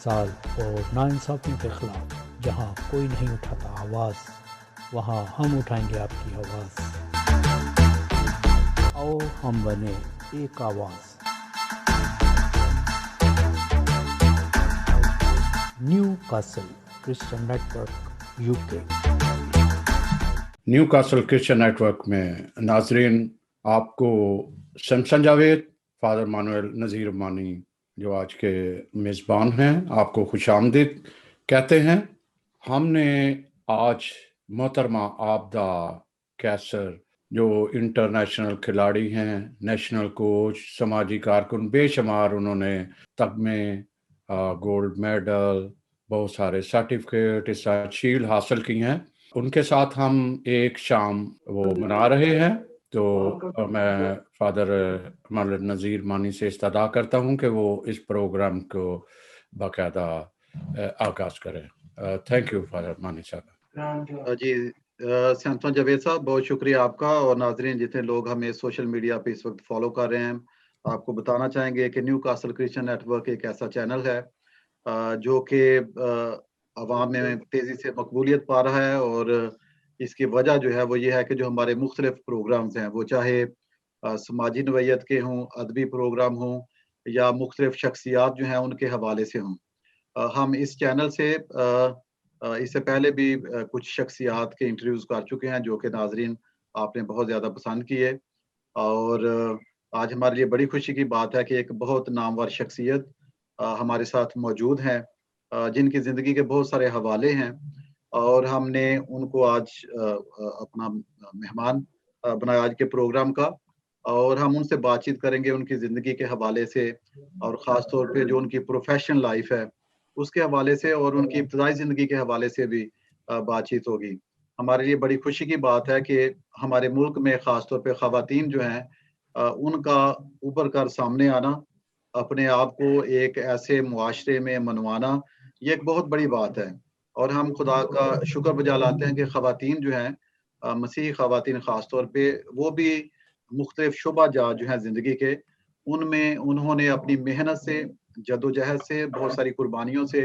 साल और नाइंसाफ़ियों के ख़िलाफ़ जहाँ कोई नहीं उठाता आवाज़, वहाँ हम उठाएंगे आपकी आवाज़। आओ हम बने एक आवाज़। New castle Christian network UK. New castle Christian network में नाजरीन, आपको शमसन जावेद, फादर मानुएल नज़ीर मानी जो आज के मेज़बान हैं, आपको खुशामदीद कहते हैं। हमने आज मोहतरमा आबदा कैसर जो इंटरनेशनल खिलाड़ी हैं, नेशनल कोच, समाजी कारकुन, बेशुमार उन्होंने तगमे, गोल्ड मेडल, बहुत सारे सर्टिफिकेट, इस साथ शील्ड हासिल की हैं, उनके साथ हम एक शाम वो मना रहे हैं। तो मैं फादर मानुएल नज़ीर मानी से इस्तदा करता हूं कि वो इस प्रोग्राम को बाकायदा आगाज करें। थैंक यू फादर मानी साहब। जी, शमसन जावेद साहब, बहुत शुक्रिया आपका। और नाजरीन, जितने लोग हमें सोशल मीडिया पे इस वक्त फॉलो कर रहे हैं, आपको बताना चाहेंगे कि न्यू कासल क्रिश्चियन नेटवर्क एक ऐसा चैनल है जो कि अवाम में तेज़ी से मकबूलियत पा रहा है। और इसकी वजह जो है वो ये है कि जो हमारे मुख्तलिफ प्रोग्राम्स हैं, वो चाहे समाजी नवैयत के हों, अदबी प्रोग्राम हों, या मुख्तलिफ शख्सियात जो हैं उनके हवाले से हों। हम इस चैनल से इससे पहले भी कुछ शख्सियात के इंटरव्यूज़ कर चुके हैं, जो कि नाजरीन आपने बहुत ज़्यादा पसंद किए। और आज हमारे लिए बड़ी खुशी की बात है कि एक बहुत नामवर शख्सियत हमारे साथ मौजूद हैं, जिनकी ज़िंदगी के बहुत सारे हवाले हैं, और हमने उनको आज अपना मेहमान बनाया आज के प्रोग्राम का। और हम उनसे बातचीत करेंगे उनकी ज़िंदगी के हवाले से, और ख़ास तौर पे जो उनकी प्रोफ़ेशनल लाइफ़ है उसके हवाले से, और उनकी इब्तिदाई ज़िंदगी के हवाले से भी बातचीत होगी। हमारे लिए बड़ी खुशी की बात है कि हमारे मुल्क में ख़ास तौर पे ख़वातीन जो हैं, उनका उभर कर सामने आना, अपने आप को एक ऐसे मुआशरे में मनवाना, ये एक बहुत बड़ी बात है। और हम खुदा का शुक्र बजा लाते हैं कि ख़वातीन जो हैं, मसीही ख़वातीन ख़ास तौर पे, वो भी मुख्तलिफ शुबा-जात जो हैं ज़िंदगी के, उनमें उन्होंने अपनी मेहनत से, जद्दोजहद से, बहुत सारी कुर्बानियों से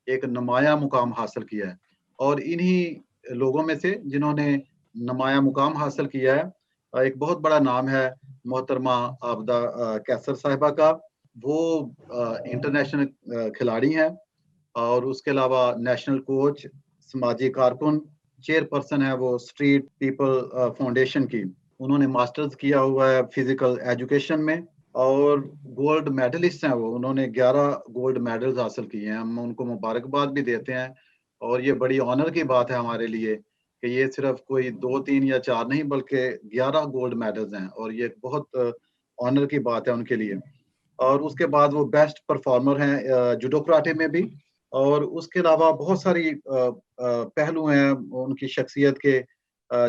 एक नुमायाँ मुकाम हासिल किया है। और इन्हीं लोगों में से जिन्होंने नुमायाँ मुकाम हासिल किया है, एक बहुत बड़ा नाम है मोहतरमा आबदा कैसर साहिबा का। वो इंटरनेशनल खिलाड़ी हैं, और उसके अलावा नेशनल कोच, समाजी कारकुन, चेयरपर्सन है वो स्ट्रीट पीपल फाउंडेशन की। उन्होंने मास्टर्स किया हुआ है फिजिकल एजुकेशन में, और गोल्ड मेडलिस्ट हैं वो। उन्होंने 11 गोल्ड मेडल्स हासिल किए हैं। हम उनको मुबारकबाद भी देते हैं, और ये बड़ी ऑनर की बात है हमारे लिए कि ये सिर्फ कोई 2, 3 या 4 नहीं, बल्कि 11 गोल्ड मेडल्स हैं, और ये बहुत ऑनर की बात है उनके लिए। और उसके बाद वो बेस्ट परफॉर्मर हैं जूडो कराटे में भी। और उसके अलावा बहुत सारी पहलू हैं उनकी शख्सियत के,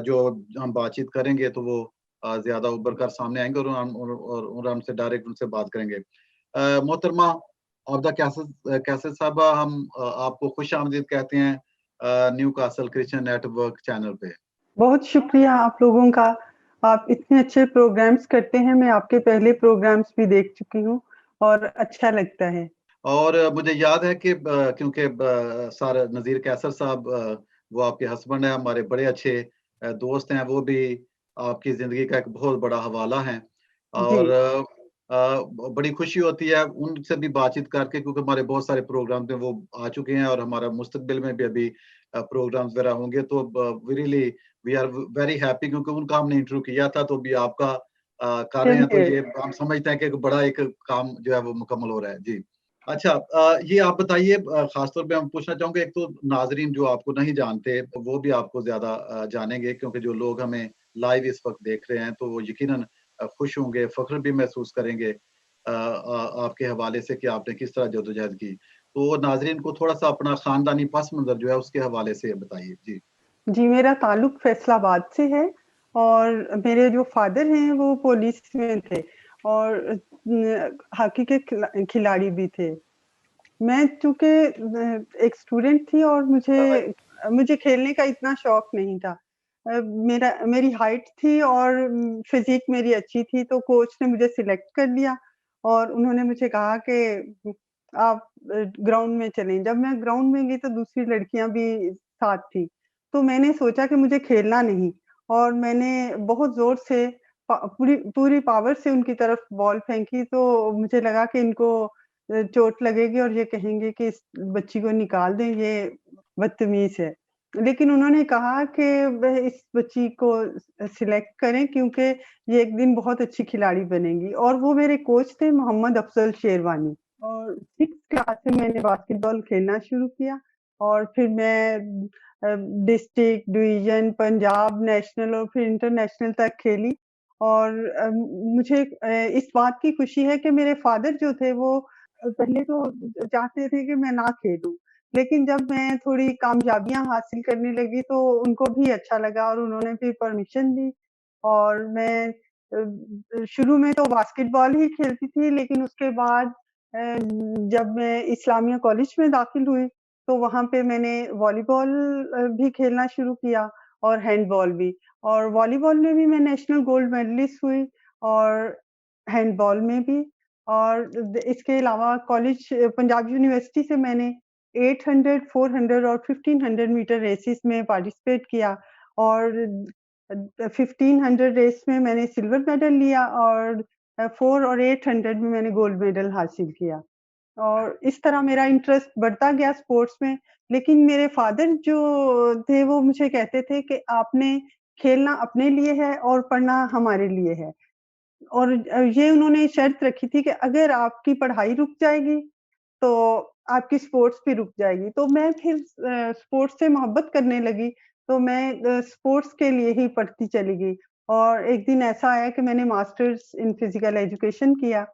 जो हम बातचीत करेंगे तो वो ज़्यादा उभर कर सामने आएँगे, और हमसे डायरेक्ट उनसे बात करेंगे। मोहतरमा आबदा कैसर साहबा, हम आपको खुशामदीद कहते हैं new castle Christian network channel पे। बहुत शुक्रिया आप लोगों का। आप इतने अच्छे प्रोग्राम्स करते हैं। मैं आपके पहले प्रोग्राम्स भी देख चुकी हूँ और अच्छा लगता है। और मुझे याद है कि क्योंकि सर नज़ीर कैसर साहब, वो आपके हस्बैंड हैं, हमारे बड़े अच्छे दोस्त हैं, वो भी आपकी ज़िंदगी का एक बहुत बड़ा हवाला हैं। और बड़ी खुशी होती है उनसे भी बातचीत करके, क्योंकि हमारे बहुत सारे प्रोग्राम में वो आ चुके हैं, और हमारा मुस्तकबिल में भी अभी प्रोग्राम्स वगैरह होंगे। तो वी आर वेरी हैप्पी, क्योंकि उनका हमने इंटरव्यू किया था, तो भी आपका कर रहे हैं, तो ये हम समझते हैं कि एक बड़ा एक काम जो है वो मुकम्मल हो रहा है। जी, अच्छा, ये आप बताइए, खासतौर पे हम पूछना चाहूँगे, एक तो नाज़रीन जो आपको नहीं जानते, वो भी आपको ज़्यादा जानेंगे, क्योंकि जो लोग हमें लाइव इस वक़्त देख रहे हैं, तो वो यकीनन खुश होंगे, फ़ख्र भी महसूस करेंगे आपके हवाले से कि आपने किस तरह जद्दोजहद की। तो नाज़रीन को थोड़ा-सा अपना ख़ानदानी पस-मंज़र जो है, उसके हवाले से बताइए। जी। जी, मेरा ताल्लुक फैसलाबाद से है, और मेरे जो फ़ादर हैं, वो पुलिस में थे, और हॉकी के खिलाड़ी भी थे। मैं चूँकि एक स्टूडेंट थी, और मुझे खेलने का इतना शौक नहीं था। मेरी हाइट थी, और फ़िज़ीक मेरी अच्छी थी, तो कोच ने मुझे सिलेक्ट कर लिया, और उन्होंने मुझे कहा कि आप ग्राउंड में चलें। जब मैं ग्राउंड में गई तो दूसरी लड़कियाँ भी साथ थी। तो मैंने सोचा कि मुझे खेलना नहीं और मैंने बहुत ज़ोर से पूरी पूरी पावर से उनकी तरफ बॉल फेंकी तो मुझे लगा कि इनको चोट लगेगी और ये कहेंगे कि इस बच्ची को निकाल दें, ये बदतमीज़ है। लेकिन उन्होंने कहा कि वह इस बच्ची को सिलेक्ट करें क्योंकि ये एक दिन बहुत अच्छी खिलाड़ी बनेगी और वो मेरे कोच थे मोहम्मद अफ़ज़ल शेरवानी। और 6th क्लास से मैंने बास्केटबॉल खेलना शुरू किया और फिर मैं डिस्ट्रिक्ट, डिवीज़न, पंजाब, नेशनल और फिर इंटरनेशनल तक खेली और मुझे इस बात की खुशी है कि मेरे फ़ादर जो थे वो पहले तो चाहते थे कि मैं ना खेलूँ, लेकिन जब मैं थोड़ी कामयाबियाँ हासिल करने लगी तो उनको भी अच्छा लगा और उन्होंने फिर परमिशन दी और मैं शुरू में तो बास्केटबॉल ही खेलती थी लेकिन उसके बाद जब मैं इस्लामिया कॉलेज में दाखिल हुई, तो वहाँ पे मैंने वॉलीबॉल भी खेलना शुरू किया और हैंडबॉल भी और वॉलीबॉल में भी मैं नेशनल गोल्ड मेडलिस्ट हुई और हैंडबॉल में भी और इसके अलावा कॉलेज पंजाब यूनिवर्सिटी से मैंने 800, 400 और 1500 मीटर रेसेस में पार्टिसिपेट किया और 1500 रेस में मैंने सिल्वर मेडल लिया और 4 और 800 में मैंने गोल्ड मेडल हासिल किया और इस तरह मेरा इंटरेस्ट बढ़ता गया स्पोर्ट्स में। लेकिन मेरे फादर जो थे वो मुझे कहते थे कि आपने खेलना अपने लिए है और पढ़ना हमारे लिए है और ये उन्होंने शर्त रखी थी कि अगर आपकी पढ़ाई रुक जाएगी तो आपकी स्पोर्ट्स भी रुक जाएगी। तो मैं फिर स्पोर्ट्स से मोहब्बत करने लगी, तो मैं स्पोर्ट्स के लिए ही पढ़ती चली गई और एक दिन ऐसा आया कि मैंने मास्टर्स इन फिज़िकल एजुकेशन किया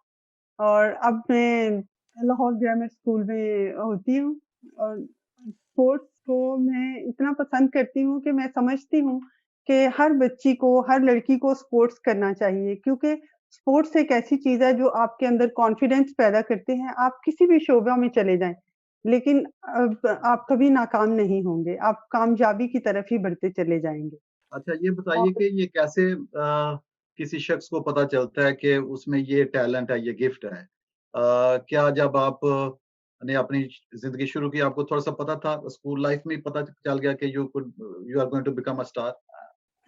और अब मैं लाहौर ग्रामर स्कूल में होती हूँ और स्पोर्ट्स को मैं इतना पसंद करती हूँ कि मैं समझती हूँ कि हर बच्ची को, हर लड़की को स्पोर्ट्स करना चाहिए क्योंकि स्पोर्ट्स एक ऐसी चीज़ है जो आपके अंदर कॉन्फिडेंस पैदा करते हैं। आप किसी भी शोबा में चले जाएँ, लेकिन आप कभी नाकाम नहीं होंगे, आप कामयाबी की तरफ ही बढ़ते चले जाएँगे। अच्छा, ये बताइए और कि ये कैसे किसी शख्स को पता चलता है कि उसमें ये टैलेंट है, ये गिफ्ट है? क्या जब आप ने अपनी ज़िंदगी शुरू की, आपको थोड़ा-सा पता था, स्कूल लाइफ में ही पता चल गया कि you are going to become a star?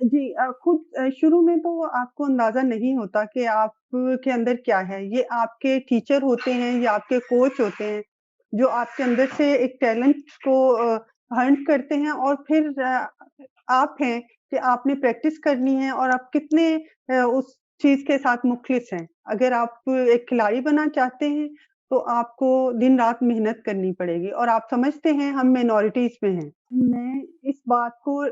जी खुद शुरू में तो आपको अंदाज़ा नहीं होता कि आपके अंदर क्या है। ये आपके टीचर होते हैं या आपके कोच होते हैं, जो आपके अंदर से एक टैलेंट को हंट करते हैं और फिर आप हैं कि आपने प्रैक्टिस करनी है और आप कितने उस चीज़ के साथ मुख़लिस हैं। अगर आप एक खिलाड़ी बनना चाहते हैं, तो आपको दिन-रात मेहनत करनी पड़ेगी और आप समझते हैं हम माइनॉरिटीज़ में हैं। मैं इस बात को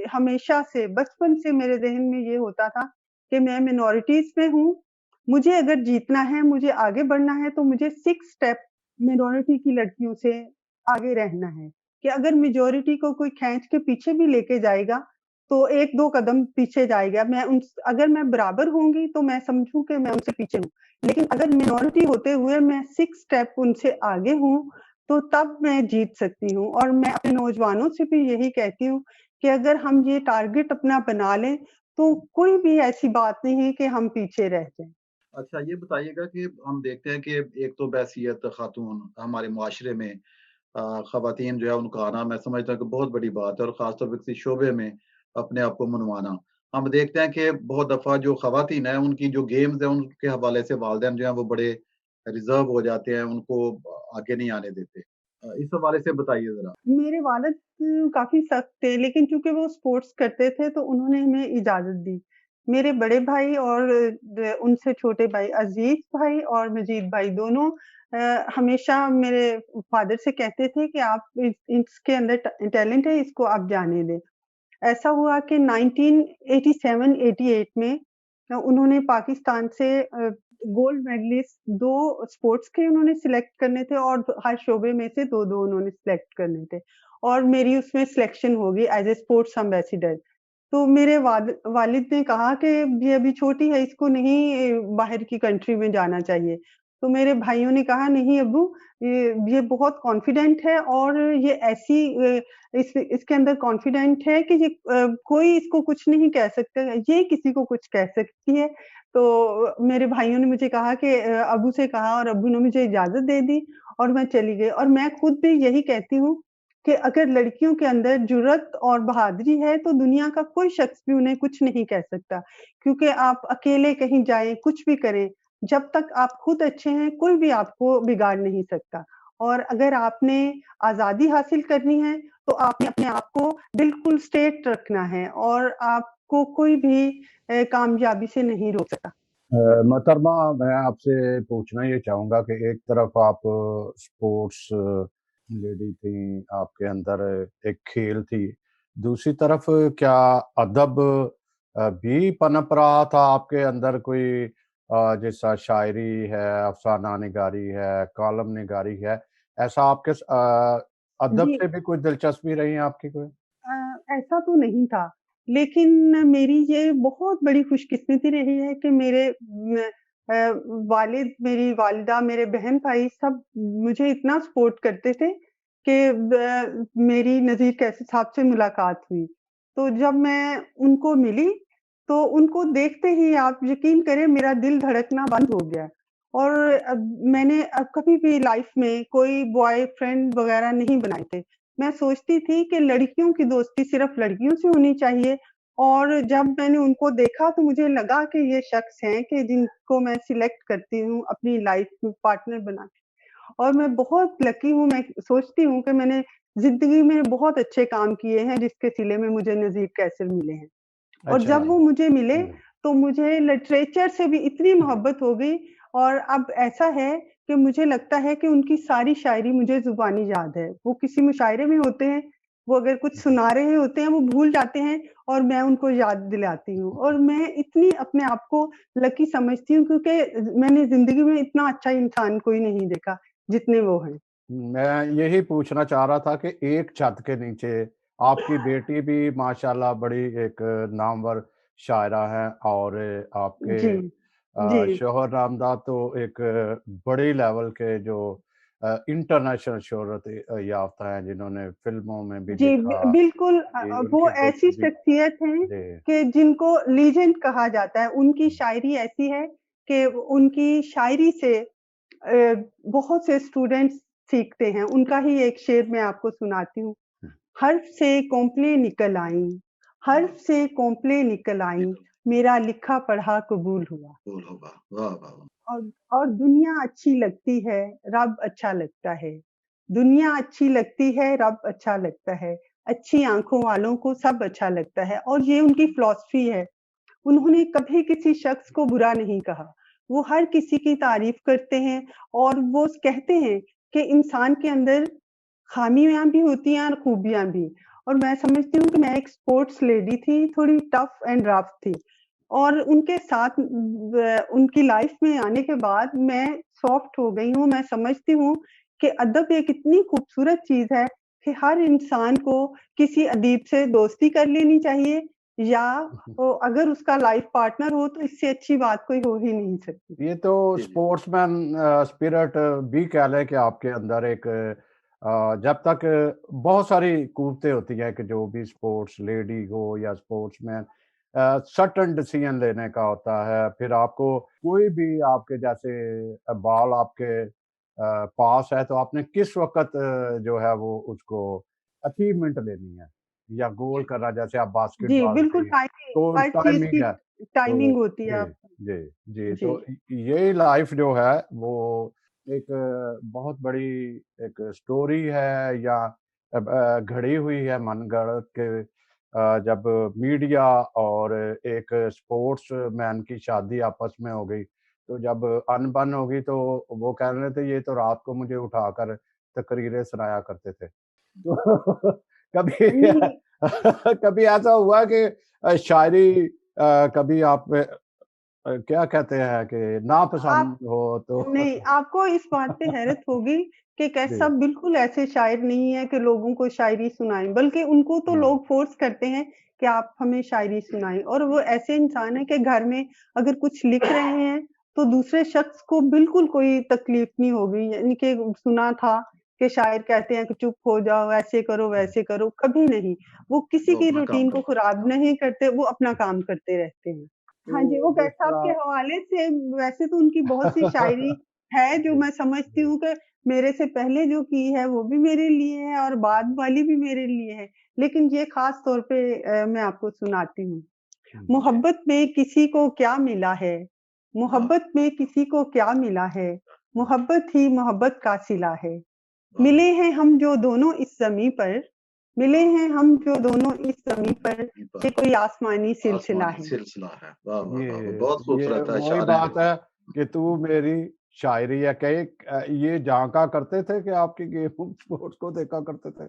हमेशा से बचपन से मेरे ज़हन में ये होता था कि मैं माइनॉरिटीज़ में हूँ, मुझे अगर जीतना है, मुझे आगे बढ़ना है तो मुझे 6 स्टेप माइनॉरिटी की लड़कियों से आगे रहना है, कि अगर मेजॉरिटी को कोई खींच के पीछे भी लेके जाएगा, तो 1-2 कदम पीछे जाएगा। अगर मैं बराबर होंगी तो मैं समझूँ कि मैं उनसे पीछे हूँ, लेकिन अगर माइनॉरिटी होते हुए मैं 6 स्टेप उनसे आगे हूँ, तो तब मैं जीत सकती हूँ और मैं अपने नौजवानों से भी यही कहती हूँ कि अगर हम ये टारगेट अपना बना लें, तो कोई भी ऐसी बात नहीं है कि हम पीछे रह जाएँ। अच्छा, ये बताइएगा कि हम देखते हैं कि एक तो बहैसियत खातून हमारे मुआशरे में ख़वातीन जो है उनका आना मैं समझता हूँ कि बहुत बड़ी बात है और ख़ास तौर पे किसी शोबे में अपने आप को मनवाना। हम देखते हैं कि बहुत दफ़ा जो ख़वातीन हैं उनकी जो गेम्स हैं उनके हवाले से वालिदैन जो हैं वो बड़े रिज़र्व हो जाते हैं, उनको आगे नहीं आने देते। इस हवाले से बताइए ज़रा? मेरे वालिद काफ़ी सख्त थे, लेकिन चूँकि वो स्पोर्ट्स करते थे, तो उन्होंने हमें इजाज़त दी। मेरे बड़े भाई और उनसे छोटे भाई अज़ीज़ भाई और मजीद भाई दोनों हमेशा मेरे फ़ादर से कहते थे कि आप इसके अंदर टैलेंट है, इसको आप जाने दें। ऐसा हुआ कि 1987-88 में उन्होंने पाकिस्तान से गोल्ड मेडलिस्ट 2 स्पोर्ट्स के उन्होंने सिलेक्ट करने थे और हर शोबे में से 2-2 उन्होंने सिलेक्ट करने थे और मेरी उसमें सिलेक्शन हो गई एज़ ए स्पोर्ट्स एम्बेसडर। तो मेरे वालिद ने कहा कि ये अभी छोटी है, इसको नहीं बाहर की कंट्री में जाना चाहिए। तो मेरे भाइयों ने कहा नहीं अब्बू ये बहुत कॉन्फिडेंट है और ये ऐसी इसके अंदर कॉन्फिडेंट है कि ये कोई इसको कुछ नहीं कह सकता, ये किसी को कुछ कह सकती है। तो मेरे भाइयों ने मुझे कहा कि अब्बू से कहा और अब्बू ने मुझे इजाज़त दे दी और मैं चली गई। और मैं खुद भी यही कहती हूँ कि अगर लड़कियों के अंदर जुर्रत और बहादुरी है तो दुनिया का कोई शख्स भी उन्हें कुछ नहीं कह सकता। क्योंकि आप अकेले कहीं जाएँ, कुछ भी करें, जब तक आप खुद अच्छे हैं, कोई भी आपको बिगाड़ नहीं सकता। और अगर आपने आज़ादी हासिल करनी है, तो आपने अपने आप को बिल्कुल स्ट्रेट रखना है और आपको कोई भी कामयाबी से नहीं रोक सकता। मोहतरमा, मैं आपसे पूछना ये चाहूँगा कि एक तरफ आप स्पोर्ट्स लेडी थी, आपके अंदर एक खेल थी, दूसरी तरफ क्या अदब भी पनप रहा था आपके अंदर? कोई जैसा शायरी है, अफ़साना निगारी है, कॉलम निगारी है, ऐसा आपके अदब जी। से भी कोई दिलचस्पी रही आपकी कोई? ऐसा तो नहीं था, लेकिन मेरी ये बहुत बड़ी खुशकिस्मती रही है कि मेरे वालिद, मेरी वालिदा, मेरे बहन-भाई सब मुझे इतना सपोर्ट करते थे कि मेरी नज़ीर कैसर साहब से मुलाकात हुई। तो जब मैं उनको मिली, तो उनको देखते ही आप यकीन करें मेरा दिल धड़कना बंद हो गया। और मैंने कभी भी लाइफ़ में कोई बॉयफ्रेंड वग़ैरह नहीं बनाए थे। मैं सोचती थी कि लड़कियों की दोस्ती सिर्फ़ लड़कियों से होनी चाहिए। और जब मैंने उनको देखा तो मुझे लगा कि ये शख्स हैं कि जिनको मैं सिलेक्ट करती हूँ अपनी लाइफ़ में पार्टनर बना के। और मैं बहुत लकी हूँ, मैं सोचती हूँ कि मैंने ज़िंदगी में बहुत अच्छे काम किए हैं जिसके सिले में मुझे नज़ीर कैसर मिले हैं। और अच्छा जब जी। वो मुझे मिले, जी। तो मुझे लिटरेचर से भी इतनी मोहब्बत हो गई। और अब ऐसा है कि मुझे लगता है कि उनकी सारी शायरी मुझे ज़ुबानी याद है। वो किसी मुशायरे में होते हैं, वो अगर कुछ सुना रहे होते हैं, वो भूल जाते हैं और मैं उनको याद दिलाती हूँ। और मैं इतनी अपने आप को लकी समझती हूँ क्योंकि मैंने ज़िंदगी में इतना अच्छा इंसान कोई नहीं देखा, जितने वो हैं। मैं यही पूछना चाह रहा था कि एक छत के नीचे आपकी बेटी भी माशाल्लाह बड़ी एक नामवर शायरा है, और आपके जी, जी। शौहर नामदा तो एक बड़ी लेवल के जो इंटरनेशनल शोहरत याफ्ता हैं, जिन्होंने फिल्मों में भी जी, लिखा। बिल्कुल जी, वो उनकी ऐसी बेटी भी। शख्सियत हैं जी। कि जिनको लीजेंड कहा जाता है। उनकी शायरी ऐसी है कि उनकी शायरी से बहुत से स्टूडेंट्स सीखते हैं। उनका ही एक शेर मैं आपको सुनाती हूँ। हर्फ से कौंपलें निकल आईं, हर्फ से कौंपलें निकल आईं, मेरा लिखा पढ़ा कबूल हुआ। कबूल होगा। वाह, वाह, वाह! और दुनिया अच्छी लगती है, रब अच्छा लगता है। दुनिया अच्छी लगती है, रब अच्छा लगता है। अच्छी आँखों वालों को सब अच्छा लगता है। और ये उनकी फ़िलॉसफ़ी है। उन्होंने कभी किसी शख्स को बुरा नहीं कहा। वो हर किसी की तारीफ़ करते हैं और वो कहते हैं कि इंसान के अंदर ख़ामियाँ भी होती हैं और खूबियाँ भी। और मैं समझती हूँ कि मैं एक स्पोर्ट्स लेडी थी, थोड़ी टफ़ एंड रफ़ थी। और उनके साथ उनकी लाइफ़ में आने के बाद मैं सॉफ्ट हो गई हूँ। मैं समझती हूँ कि अदब एक इतनी खूबसूरत चीज़ है कि हर इंसान को किसी अदीब से दोस्ती कर लेनी चाहिए, या अगर उसका लाइफ़ पार्टनर हो तो इससे अच्छी बात कोई हो ही नहीं सकती। ये तो जी, जी। स्पोर्ट्समैन स्पिरिट भी कह लें कि आपके अंदर एक जब तक बहुत सारी कुवतें होती हैं कि जो भी स्पोर्ट्स लेडी हो या स्पोर्ट्समैन सर्टेन डिसीजन लेने का होता है। फिर आपको कोई भी आपके जैसे बॉल आपके पास है, तो आपने किस वक़्त जो है वो उसको अचीवमेंट लेनी है या गोल जी, करना, जैसे आप जी, बास्केटबॉल बिल्कुल थी, टाइमिंग, तो हर चीज़ टाइमिंग की है। तो टाइमिंग होती है जी, आप। जी, जी। जी। तो यही लाइफ़ जो है वो एक बहुत बड़ी एक स्टोरी है, या घड़ी हुई है मनगढ़ंत के जब मीडिया और एक स्पोर्ट्समैन की शादी आपस में हो गई, तो जब अनबन हो गई तो वो कह रहे थे ये तो रात को मुझे उठाकर तकरीरें सुनाया करते थे। तो कभी नहीं, कभी ऐसा हुआ कि शायरी कभी आप क्या कहते हैं कि आप नापसंद हो तो? नहीं, आपको इस बात पे हैरत होगी कि कैसा जी। बिल्कुल ऐसे शायर नहीं है कि लोगों को शायरी सुनाएँ, बल्कि उनको तो हुँ। लोग फ़ोर्स करते हैं कि आप हमें शायरी सुनाएँ। और वो ऐसे इंसान हैं कि घर में अगर कुछ लिख रहे हैं, तो दूसरे शख्स को बिल्कुल कोई तकलीफ़ नहीं होगी। यानी कि सुना था कि शायर कहते हैं कि चुप हो जाओ, ऐसे करो, वैसे करो, कभी नहीं। वो किसी वो की अपना काम रूटीन को करते ख़राब नहीं करते, वो अपना काम करते रहते हैं। हाँ जी, तो वो जिस कैट साहब के तरह हवाले से वैसे तो उनकी बहुत सी शायरी है जो मैं समझती हूँ कि मेरे से पहले जो की है वो भी मेरे लिए है और बाद वाली भी मेरे लिए है। लेकिन ये ख़ास तौर पे मैं आपको सुनाती हूँ। मोहब्बत में किसी को क्या मिला है? मोहब्बत में किसी को क्या मिला है? मोहब्बत ही मोहब्बत का सिला है। मिले हैं हम जो दोनों इस ज़मीं पर, मिले हैं हम जो दोनों इस ज़मीं पर, ये कोई आसमानी सिलसिला आसमानी है। सिलसिला है। वाह, वाह, वाह, वाह! ये बहुत ये खूबसूरत वही अशार बात हैं। है कि तू मेरी शायरी है। कई ये झांका करते थे कि आपकी गेम स्पोर्ट्स को देखा करते थे,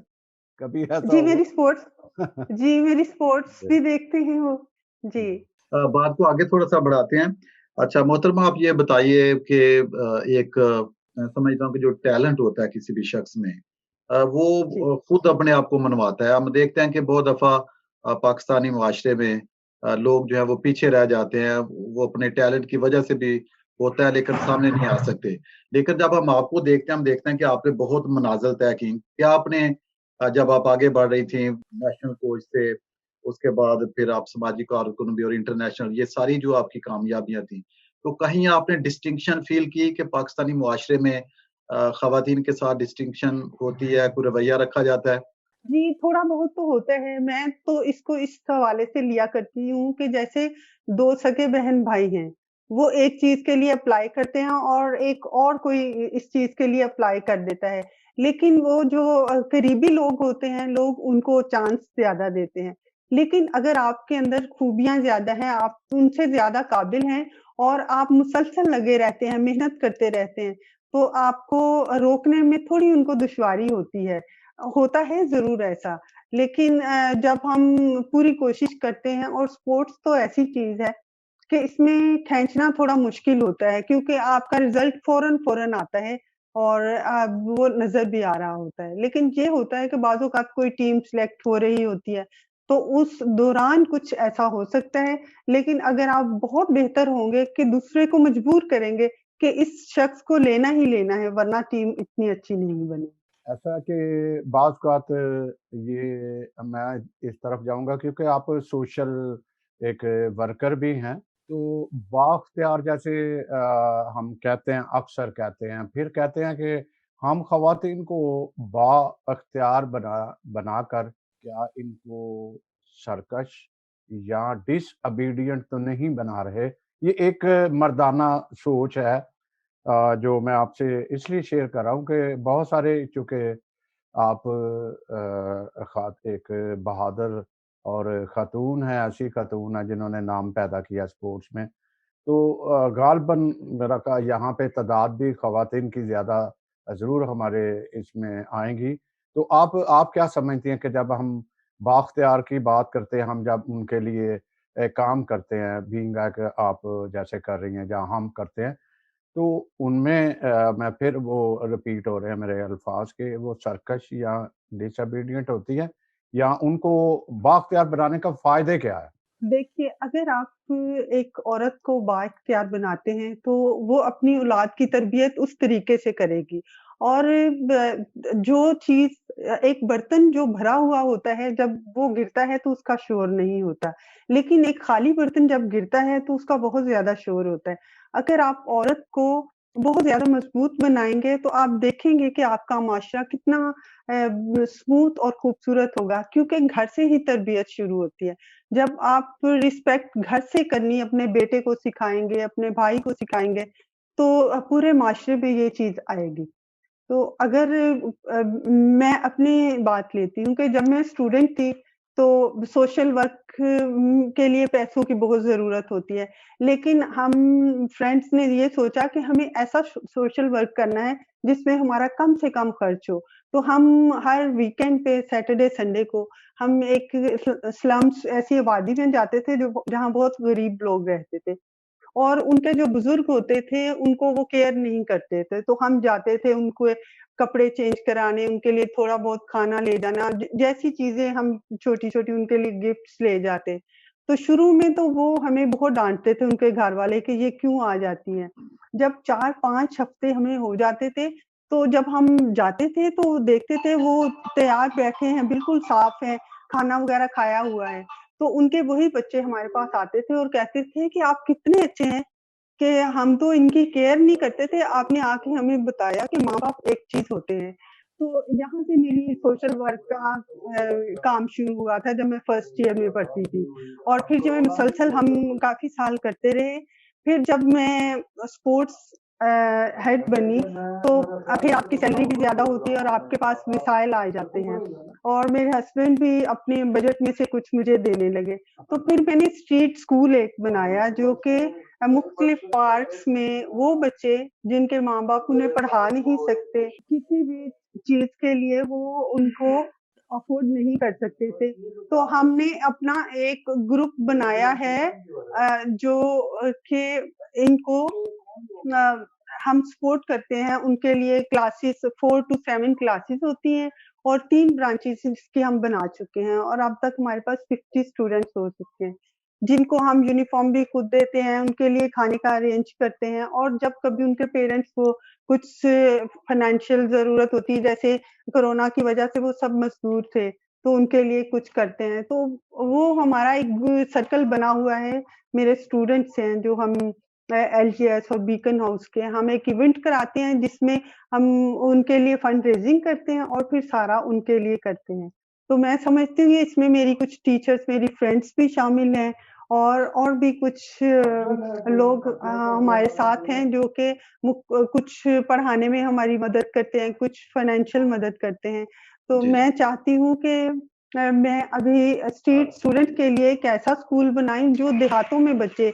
कभी ऐसा जी, हुआ? मेरी स्पोर्ट्स भी देखते हैं वो। जी। बात को आगे थोड़ा-सा बढ़ाते हैं। अच्छा मोहतरमा आप ये बताइए कि एक मैं समझता हूँ कि जो टैलेंट होता है किसी भी शख्स में वो जी। खुद अपने आप को मनवाता है। हम देखते हैं कि बहुत दफ़ा पाकिस्तानी मुआशरे में लोग जो है वो पीछे रह जाते हैं। वो अपने टैलेंट की वजह से भी होता है लेकिन सामने नहीं आ सकते। लेकिन जब हम आपको देखते हैं, हम देखते हैं कि आपने बहुत मनाज़िल तय की। क्या आपने जब आप आगे बढ़ रही थी नेशनल कोच से उसके बाद फिर आप समाजी कारकुन भी और इंटरनेशनल ये सारी जो आपकी कामयाबियाँ थी, तो कहीं आपने डिस्टिंक्शन फ़ील की कि पाकिस्तानी मुआशरे में ख़वातीन के साथ डिस्टिंक्शन होती है, कोई रवैया रखा जाता है? जी, थोड़ा बहुत तो होता है। मैं तो इसको इस हवाले से लिया करती हूँ कि जैसे 2 सगे बहन-भाई हैं, वो एक चीज़ के लिए अप्लाई करते हैं और एक और कोई इस चीज़ के लिए अप्लाई कर देता है। लेकिन वो जो करीबी लोग होते हैं, लोग उनको चांस ज़्यादा देते हैं। लेकिन अगर आपके अंदर खूबियाँ ज़्यादा हैं, आप उनसे ज़्यादा काबिल हैं और आप मुसलसल लगे रहते हैं, मेहनत करते रहते हैं, तो आपको रोकने में थोड़ी उनको दुश्वारी होती है। होता है ज़रूर ऐसा, लेकिन जब हम पूरी कोशिश करते हैं और स्पोर्ट्स तो ऐसी चीज़ है कि इसमें खींचना थोड़ा मुश्किल होता है क्योंकि आपका रिज़ल्ट फ़ौरन-फ़ौरन आता है और वो नज़र भी आ रहा होता है। लेकिन ये होता है कि बाज़ औक़ात कोई टीम सेलेक्ट हो रही होती है, तो उस दौरान कुछ ऐसा हो सकता है, लेकिन अगर आप बहुत बेहतर होंगे कि दूसरे को मजबूर करेंगे कि इस शख्स को लेना ही लेना है वरना टीम इतनी अच्छी नहीं बनी। ऐसा कि बाज़ औक़ात ये मैं इस तरफ जाऊँगा क्योंकि आप सोशल एक वर्कर भी हैं, तो बाअख्तियार जैसे हम कहते हैं, अक्सर कहते हैं, फिर कहते हैं कि हम ख़वातीन को बाअख्तियार बनाकर क्या इनको सरकश या डिसओबीडिएंट तो नहीं बना रहे? ये एक मर्दाना सोच है जो मैं आपसे इसलिए शेयर कर रहा हूँ कि बहुत सारे चूँकि आप एक बहादुर और खातून हैं, ऐसी खातून हैं जिन्होंने नाम पैदा किया स्पोर्ट्स में। तो गालबन मेरा यहाँ पे तादाद भी ख़वातीन की ज़्यादा ज़रूर हमारे इसमें आएँगी। तो आप क्या समझती हैं कि जब हम बाअख्तियार की बात करते हैं, हम जब उनके लिए काम करते हैं, बीइंग लाइक आप जैसे कर रही हैं, जहाँ हम करते हैं, तो उनमें मैं फिर वो रिपीट हो रहे हैं मेरे अल्फ़ाज़ कि वो सरकश या डिसोबीडिएंट होती है या उनको बाअख्तियार बनाने का फ़ायदे क्या है? देखिए, अगर आप एक औरत को बाइख्तियार बनाते हैं, तो वो अपनी औलाद की तरबियत उस तरीके से करेगी और जो चीज़ एक बर्तन जो भरा हुआ होता है, जब वो गिरता है तो उसका शोर नहीं होता। लेकिन एक खाली बर्तन जब गिरता है तो उसका बहुत ज़्यादा शोर होता है। अगर आप औरत को बहुत ज़्यादा मज़बूत बनाएँगे, तो आप देखेंगे कि आपका माशरा कितना स्मूथ और खूबसूरत होगा क्योंकि घर से ही तरबियत शुरू होती है। जब आप रिस्पेक्ट घर से करनी अपने बेटे को सिखाएँगे, अपने भाई को सिखाएँगे, तो पूरे माशरे में ये चीज़ आएगी। तो अगर मैं अपनी बात लेती हूँ कि जब मैं स्टूडेंट थी, तो सोशल वर्क के लिए पैसों की बहुत ज़रूरत होती है। लेकिन हम फ्रेंड्स ने ये सोचा कि हमें ऐसा सोशल वर्क करना है, जिसमें हमारा कम से कम खर्च हो। तो हम हर वीकेंड पे सैटरडे, संडे को हम एक स्लम्स ऐसी आबादी में जाते थे, जो जहाँ बहुत गरीब लोग रहते थे। और उनके जो बुजुर्ग होते थे, उनको वो केयर नहीं करते थे, तो हम जाते थे उनको कपड़े चेंज कराने, उनके लिए थोड़ा बहुत खाना ले जाना, जैसी चीज़ें हम छोटी-छोटी उनके लिए गिफ्ट्स ले जाते। तो शुरू में तो वो हमें बहुत डाँटते थे उनके घरवाले कि ये क्यों आ जाती हैं। जब 4-5 हफ्ते हमें हो जाते थे, तो जब हम जाते थे तो देखते थे वो तैयार बैठे हैं, बिल्कुल साफ हैं, खाना वगैरह खाया हुआ है। तो उनके वही बच्चे हमारे पास आते थे और कहते थे कि आप कितने अच्छे हैं, कि हम तो इनकी केयर नहीं करते थे, आपने आके हमें बताया कि माँ-बाप एक चीज़ होते हैं। तो यहाँ से मेरी सोशल वर्क का काम शुरू हुआ था जब मैं फर्स्ट ईयर में पढ़ती थी और फिर जो है मुसलसल हम काफ़ी साल करते रहे। फिर जब मैं स्पोर्ट्स हेड बनी तो फिर आपकी सैलरी भी ज़्यादा होती है और आपके पास मिसाइल आ जाते हैं और मेरे हस्बैंड भी अपने बजट में से कुछ मुझे देने लगे। तो फिर मैंने स्ट्रीट स्कूल एक बनाया जो कि मुख्तलिफ पार्क्स में वो बच्चे जिनके माँ-बाप उन्हें पढ़ा नहीं सकते, किसी भी चीज़ के लिए वो उनको अफ़ोर्ड नहीं कर सकते थे। तो हमने अपना एक ग्रुप बनाया है जो कि इनको हम सपोर्ट करते हैं, उनके लिए क्लासेस 4 टू 7 क्लासेस होती हैं और 3 ब्रांचेस इसकी हम बना चुके हैं और अब तक हमारे पास 50 स्टूडेंट्स हो चुके हैं, जिनको हम यूनिफ़ॉर्म भी खुद देते हैं, उनके लिए खाने का अरेंज करते हैं और जब कभी उनके पेरेंट्स को कुछ फाइनेंशियल ज़रूरत होती है, जैसे कोरोना की वजह से वो सब मजदूर थे, तो उनके लिए कुछ करते हैं। तो वो हमारा एक सर्कल बना हुआ है, मेरे स्टूडेंट्स हैं जो हम एलजीएस और बीकन हाउस के हम एक इवेंट कराते हैं जिसमें हम उनके लिए फंड रेजिंग करते हैं और फिर सारा उनके लिए करते हैं। तो मैं समझती हूँ इसमें मेरी कुछ टीचर्स, मेरी फ्रेंड्स भी शामिल हैं और भी कुछ लोग हमारे साथ हैं जो कि कुछ पढ़ाने में हमारी मदद करते हैं, कुछ फाइनेंशियल मदद करते हैं। तो जी, मैं चाहती हूँ कि मैं अभी स्ट्रीट स्टूडेंट के लिए एक ऐसा स्कूल बनाई जो देहातों में बच्चे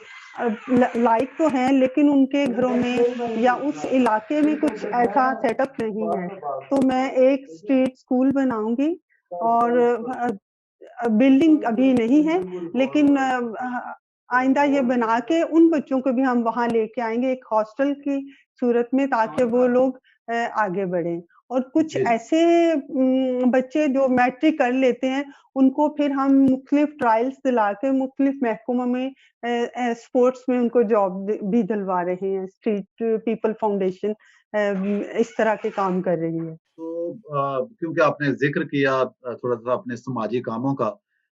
लायक तो हैं लेकिन उनके घरों में या उस इलाके में कुछ ऐसा सेटअप नहीं है। तो मैं एक स्ट्रीट स्कूल बनाऊँगी और बिल्डिंग अभी नहीं है लेकिन आइंदा ये बना के उन बच्चों को भी हम वहाँ लेके आएँगे एक हॉस्टल की सूरत में ताकि वो लोग आगे बढ़ें। और कुछ जी, ऐसे बच्चे जो मैट्रिक कर लेते हैं, उनको फिर हम मुख्तलिफ ट्रायल्स दिला के मुख्तलिफ महकमों में स्पोर्ट्स में उनको जॉब भी दिलवा रहे हैं। स्ट्रीट पीपल फाउंडेशन इस तरह के काम कर रही है। तो क्योंकि आपने ज़िक्र किया थोड़ा-सा अपने समाजी कामों का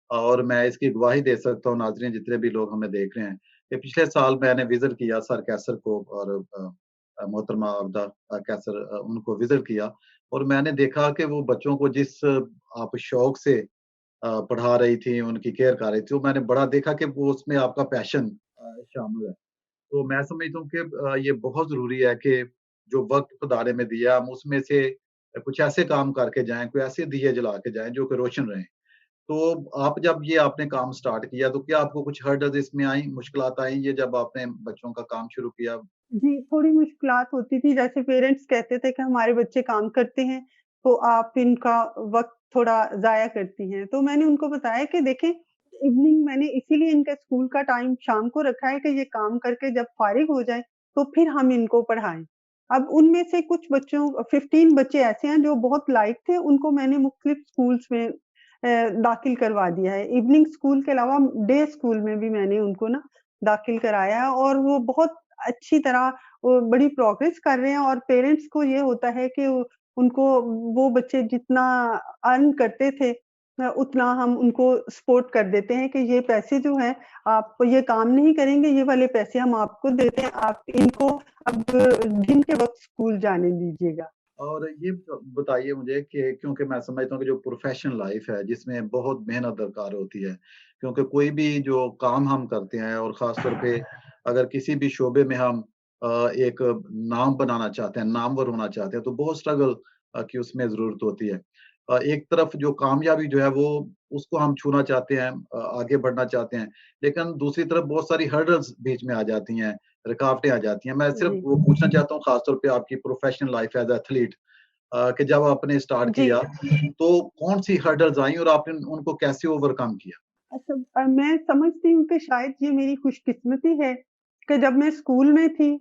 और मैं इसकी गवाही दे सकता हूँ नाज़रीन जितने भी लोग हमें देख रहे हैं, कि पिछले साल मैंने विज़िट किया सर कैसर को और मोहतरमा आबदा कैसर उनको विज़िट किया और मैंने देखा कि वो बच्चों को जिस आप शौक से पढ़ा रही थी, उनकी केयर कर रही थी, वो मैंने बड़ा देखा कि वो उसमें आपका पैशन शामिल है। तो मैं समझता हूँ कि ये बहुत ज़रूरी है कि जो वक़्त खुदा में दिया हम उसमें से कुछ ऐसे काम करके जाएँ, कोई ऐसे दिए जला के जाएँ जो कि रोशन रहें। तो आप जब ये आपने काम स्टार्ट किया तो क्या आपको कुछ हर्डल्स इसमें आई, मुश्किलात आई ये जब आपने बच्चों का काम शुरू किया? जी, थोड़ी मुश्किलात होती थी, जैसे पेरेंट्स कहते थे कि हमारे बच्चे काम करते हैं, तो आप इनका वक़्त थोड़ा ज़ाया करती हैं। तो मैंने उनको बताया कि देखें, इवनिंग मैंने इसीलिए इनका स्कूल का टाइम शाम को रखा है कि ये काम करके जब फ़ारिग हो जाएँ, तो फिर हम इनको पढ़ाएँ। अब उनमें से कुछ बच्चों 15 बच्चे ऐसे हैं जो बहुत लायक थे, उनको मैंने मुख्तलिफ स्कूल्स में दाखिल करवा दिया है। इवनिंग स्कूल के अलावा डे स्कूल में भी मैंने उनको ना दाखिल कराया है और वो बहुत अच्छी तरह बड़ी प्रोग्रेस कर रहे हैं और पेरेंट्स को ये होता है कि उनको वो बच्चे जितना अर्न करते थे उतना हम उनको सपोर्ट कर देते हैं कि ये पैसे जो हैं आप ये काम नहीं करेंगे, ये वाले पैसे हम आपको देते हैं, आप इनको अब दिन के वक़्त स्कूल जाने दीजिएगा। और ये बताइए मुझे कि क्योंकि मैं समझता हूँ कि जो प्रोफ़ेशनल लाइफ़ है जिसमें बहुत मेहनत दरकार होती है, क्योंकि कोई भी जो काम हम करते हैं और ख़ास तौर पे अगर किसी भी शोबे में हम एक नाम बनाना चाहते हैं, नामवर होना चाहते हैं, तो बहुत स्ट्रगल की उसमें ज़रूरत होती है। एक तरफ जो कामयाबी जो है वो उसको हम छूना चाहते हैं, आगे बढ़ना चाहते हैं, लेकिन दूसरी तरफ बहुत सारी हर्डल्स बीच में आ जाती हैं, रुकावटें आ जाती हैं। मैं सिर्फ़ जी, वो पूछना चाहता हूँ ख़ास तौर पे आपकी प्रोफ़ेशनल लाइफ़ एज़ एथलीट कि जब आपने स्टार्ट जी। किया, तो कौन-सी हर्डल्स आई और आपने उनको कैसे ओवरकम किया? अच्छा मैं समझती हूँ कि शायद ये मेरी खुशकिस्मती है कि जब मैं स्कूल में थी,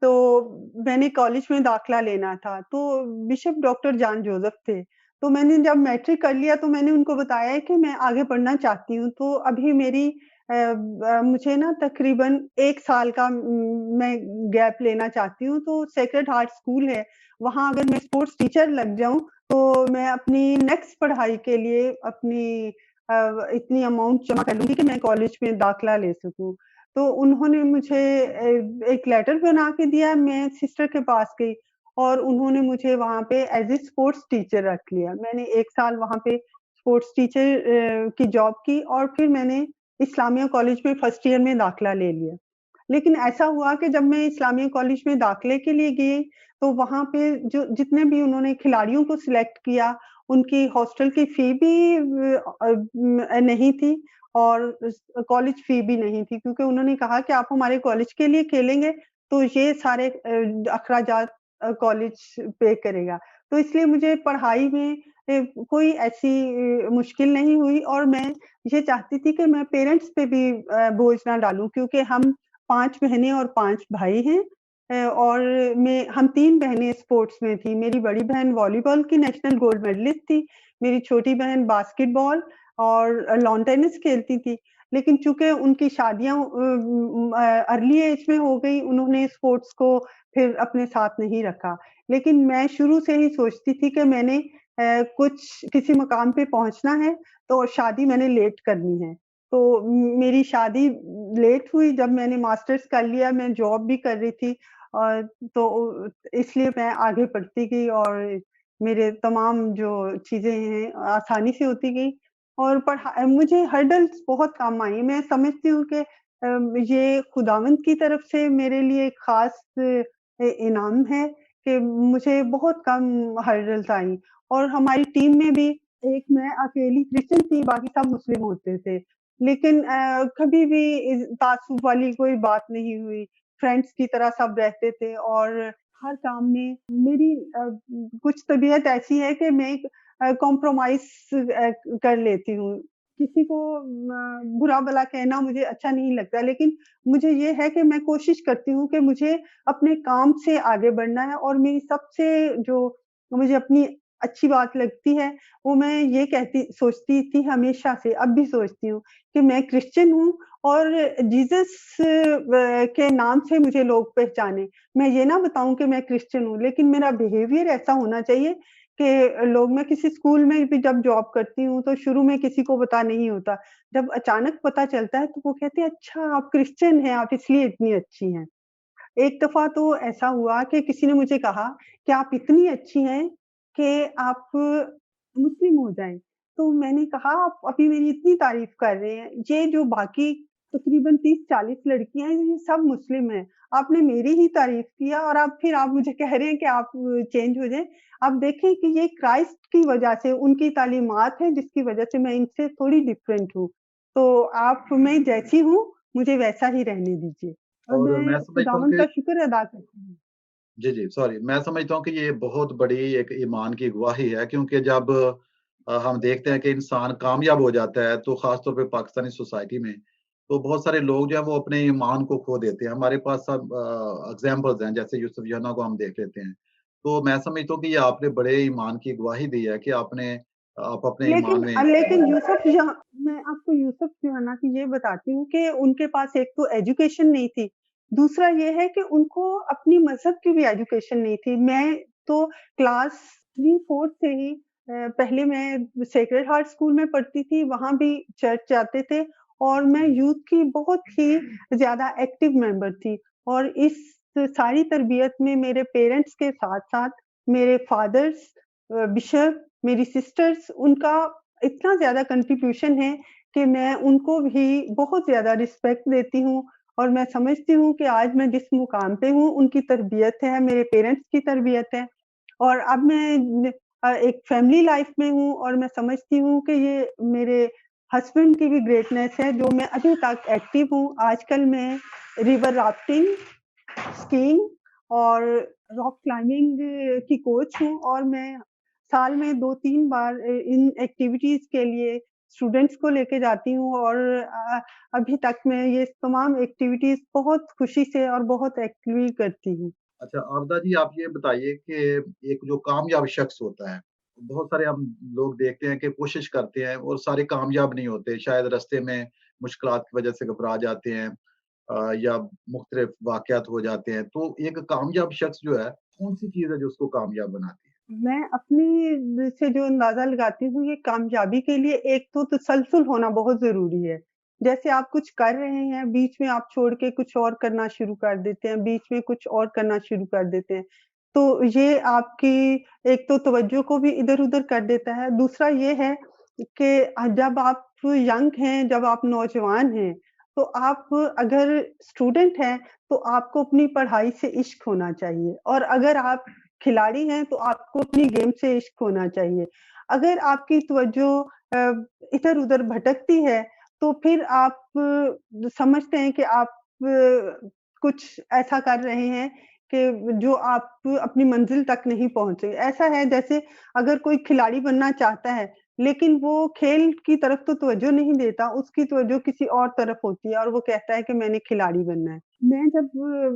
तो मैंने कॉलेज में दाखिला लेना था, तो बिशप डॉक्टर जॉन जोसेफ थे। तो मैंने जब मैट्रिक कर लिया तो मैंने उनको बताया कि मैं आगे पढ़ना चाहती हूँ, तो अभी मेरी मुझे ना तकरीबन 1 साल का मैं गैप लेना चाहती हूँ, तो सेक्रेड हार्ट स्कूल है, वहाँ अगर मैं स्पोर्ट्स टीचर लग जाऊँ, तो मैं अपनी नेक्स्ट पढ़ाई के लिए अपनी इतनी अमाउंट जमा कर लूँगी कि मैं कॉलेज में दाखिला ले सकूँ। तो उन्होंने मुझे एक लेटर बना के दिया, मैं सिस्टर के पास गई और उन्होंने मुझे वहाँ पे एज़ ए स्पोर्ट्स टीचर रख लिया। मैंने 1 साल वहाँ पे स्पोर्ट्स टीचर की जॉब की और फिर मैंने इस्लामिया कॉलेज में फर्स्ट ईयर में दाखिला ले लिया। लेकिन ऐसा हुआ कि जब मैं इस्लामिया कॉलेज में दाखिले के लिए गई, तो वहाँ पे जो जितने भी उन्होंने खिलाड़ियों को सिलेक्ट किया, उनकी हॉस्टल की फ़ी भी नहीं थी और कॉलेज फ़ी भी नहीं थी क्योंकि उन्होंने कहा कि आप हमारे कॉलेज के लिए खेलेंगे, तो ये सारे अखराजात कॉलेज पे करेगा। तो इसलिए मुझे पढ़ाई में कोई ऐसी मुश्किल नहीं हुई और मैं ये चाहती थी कि मैं पेरेंट्स पे भी बोझ ना डालूँ क्योंकि हम 5 बहनें और 5 भाई हैं और हम 3 बहनें स्पोर्ट्स में थी। मेरी बड़ी बहन वॉलीबॉल की नेशनल गोल्ड मेडलिस्ट थी, मेरी छोटी बहन बास्केटबॉल और लॉन टेनिस खेलती थी। लेकिन चूँकि उनकी शादियाँ अर्ली एज में हो गई, उन्होंने स्पोर्ट्स को फिर अपने साथ नहीं रखा। लेकिन मैं शुरू से ही सोचती थी कि मैंने कुछ किसी मकाम पे पहुँचना है, तो शादी मैंने लेट करनी है। तो मेरी शादी लेट हुई जब मैंने मास्टर्स कर लिया, मैं जॉब भी कर रही थी तो इसलिए मैं आगे बढ़ती गई और मेरे तमाम जो चीज़ें हैं आसानी से होती गई और मुझे हर्डल्स बहुत काम आई। मैं समझती हूँ कि ये खुदावंद की तरफ से मेरे लिए एक ख़ास इनाम है कि मुझे बहुत कम हर्डल्स आई और हमारी टीम में भी एक मैं अकेली क्रिश्चियन थी, बाकी सब मुस्लिम होते थे। लेकिन कभी भी ताज्जुब वाली कोई बात नहीं हुई, फ्रेंड्स की तरह सब रहते थे और हर काम में मेरी कुछ तबीयत ऐसी है कि मैं कॉम्प्रोमाइज़ कर लेती हूँ। किसी को बुरा-भला कहना मुझे अच्छा नहीं लगता, लेकिन मुझे ये है कि मैं कोशिश करती हूँ कि मुझे अपने काम से आगे बढ़ना है और मेरी सबसे जो मुझे अपनी अच्छी बात लगती है, वो मैं ये सोचती थी हमेशा से, अब भी सोचती हूँ कि मैं क्रिश्चियन हूँ और जीसस के नाम से मुझे लोग पहचानें। मैं ये ना बताऊँ कि मैं क्रिश्चियन हूँ, लेकिन मेरा बिहेवियर ऐसा होना चाहिए कि मैं किसी स्कूल में भी जब जॉब करती हूँ, तो शुरू में किसी को पता नहीं होता। जब अचानक पता चलता है, तो वो कहते हैं, "अच्छा, आप क्रिश्चियन हैं, आप इसलिए इतनी अच्छी हैं।" एक दफ़ा तो ऐसा हुआ कि किसी ने मुझे कहा कि आप इतनी अच्छी हैं कि आप मुस्लिम हो जाएँ। तो मैंने कहा आप अभी मेरी इतनी तारीफ़ कर रहे हैं, ये जो बाकी तकरीबन 30-40 लड़कियाँ हैं, ये सब मुस्लिम हैं। आपने मेरी ही तारीफ़ किया और आप मुझे कह रहे हैं कि आप चेंज हो जाएँ। आप देखें कि ये क्राइस्ट की वज़ह से, उनकी तालीमात है जिसकी वज़ह से मैं इनसे थोड़ी डिफरेंट हूँ। तो मैं जैसी हूँ, मुझे वैसा ही रहने दीजिए। और और मैं मैं समझता हूँ खुदावंद कि का शुक्र अदा करती हूँ। जी, जी, सॉरी। मैं समझता हूँ कि ये बहुत बड़ी एक ईमान की गवाही है क्योंकि जब हम देखते हैं कि इंसान कामयाब हो जाता है, तो ख़ास तौर पे पाकिस्तानी सोसाइटी में, तो बहुत सारे लोग जो हैं वो अपने ईमान को खो देते हैं। हमारे पास सब एग्ज़ाम्पल्स हैं, जैसे यूसुफ यन्ना को हम देख लेते हैं। तो मैं समझता हूँ कि ये आपने बड़े ईमान की गवाही दी है कि आप अपने ईमान में लेकिन मैं आपको यूसुफ यूहन्ना की ये बताती हूँ कि उनके पास एक तो एजुकेशन नहीं थी, दूसरा ये है कि उनको अपनी मज़हब की भी एजुकेशन नहीं थी। मैं तो क्लास 3-4 से ही पहले मैं सेक्रेड हार्ट स्कूल में पढ़ती थी, वहाँ भी चर्च जाते थे और मैं यूथ की बहुत ही ज़्यादा एक्टिव मेंबर थी और इस सारी तरबियत में मेरे पेरेंट्स के साथ-साथ मेरे फादर्स बिशप, मेरी सिस्टर्स, उनका इतना ज़्यादा कंट्रीब्यूशन है कि मैं उनको भी बहुत ज़्यादा रिस्पेक्ट देती हूँ और मैं समझती हूँ कि आज मैं जिस मुकाम पे हूँ, उनकी तरबियत है, मेरे पेरेंट्स की तरबियत है और अब मैं एक फैमिली लाइफ में हूँ और मैं समझती हूँ कि ये मेरे हस्बैंड की भी ग्रेटनेस है, जो मैं अभी तक एक्टिव हूँ। आजकल मैं रिवर राफ्टिंग, स्कीइंग और रॉक क्लाइंबिंग की कोच हूँ और मैं साल में 2-3 बार इन एक्टिविटीज़ के लिए स्टूडेंट्स को लेके जाती हूँ और अभी तक मैं ये तमाम एक्टिविटीज़ बहुत खुशी से और बहुत एक्टिवली करती हूँ। अच्छा, आबदा जी, आप ये बताइए कि एक जो कामयाब शख्स होता है, बहुत सारे हम लोग देखते हैं कि कोशिश करते हैं और सारे कामयाब नहीं होते। शायद रास्ते में मुश्किलात की वजह से घबरा जाते हैं या मुख्तलिफ वाक़यात हो जाते हैं। तो एक कामयाब शख्स जो है, कौन-सी चीज़ है जो उसको कामयाब बनाती है? मैं अपनी से जो अंदाज़ा लगाती हूँ, ये कामयाबी के लिए एक तो तसलसल होना बहुत ज़रूरी है। जैसे आप कुछ कर रहे हैं, बीच में आप छोड़ के कुछ और करना शुरू कर देते हैं, बीच में कुछ और करना शुरू कर देते हैं। तो ये आपकी एक तो तवज्जो को भी इधर-उधर कर देता है, दूसरा ये है कि जब आप यंग हैं, जब आप नौजवान हैं, तो आप अगर स्टूडेंट हैं, तो आपको अपनी पढ़ाई से इश्क होना चाहिए और अगर आप खिलाड़ी हैं, तो आपको अपनी गेम से इश्क होना चाहिए। अगर आपकी तवज्जो अ, इधर-उधर भटकती है, तो फिर आप समझते हैं कि आप कुछ ऐसा कर रहे हैं कि जो आप अपनी मंज़िल तक नहीं पहुँचे। ऐसा है जैसे अगर कोई खिलाड़ी बनना चाहता है, लेकिन वो खेल की तरफ तो तवज्जो नहीं देता, उसकी तवज्जो किसी और तरफ होती है और वो कहता है कि मैंने खिलाड़ी बनना है। मैं जब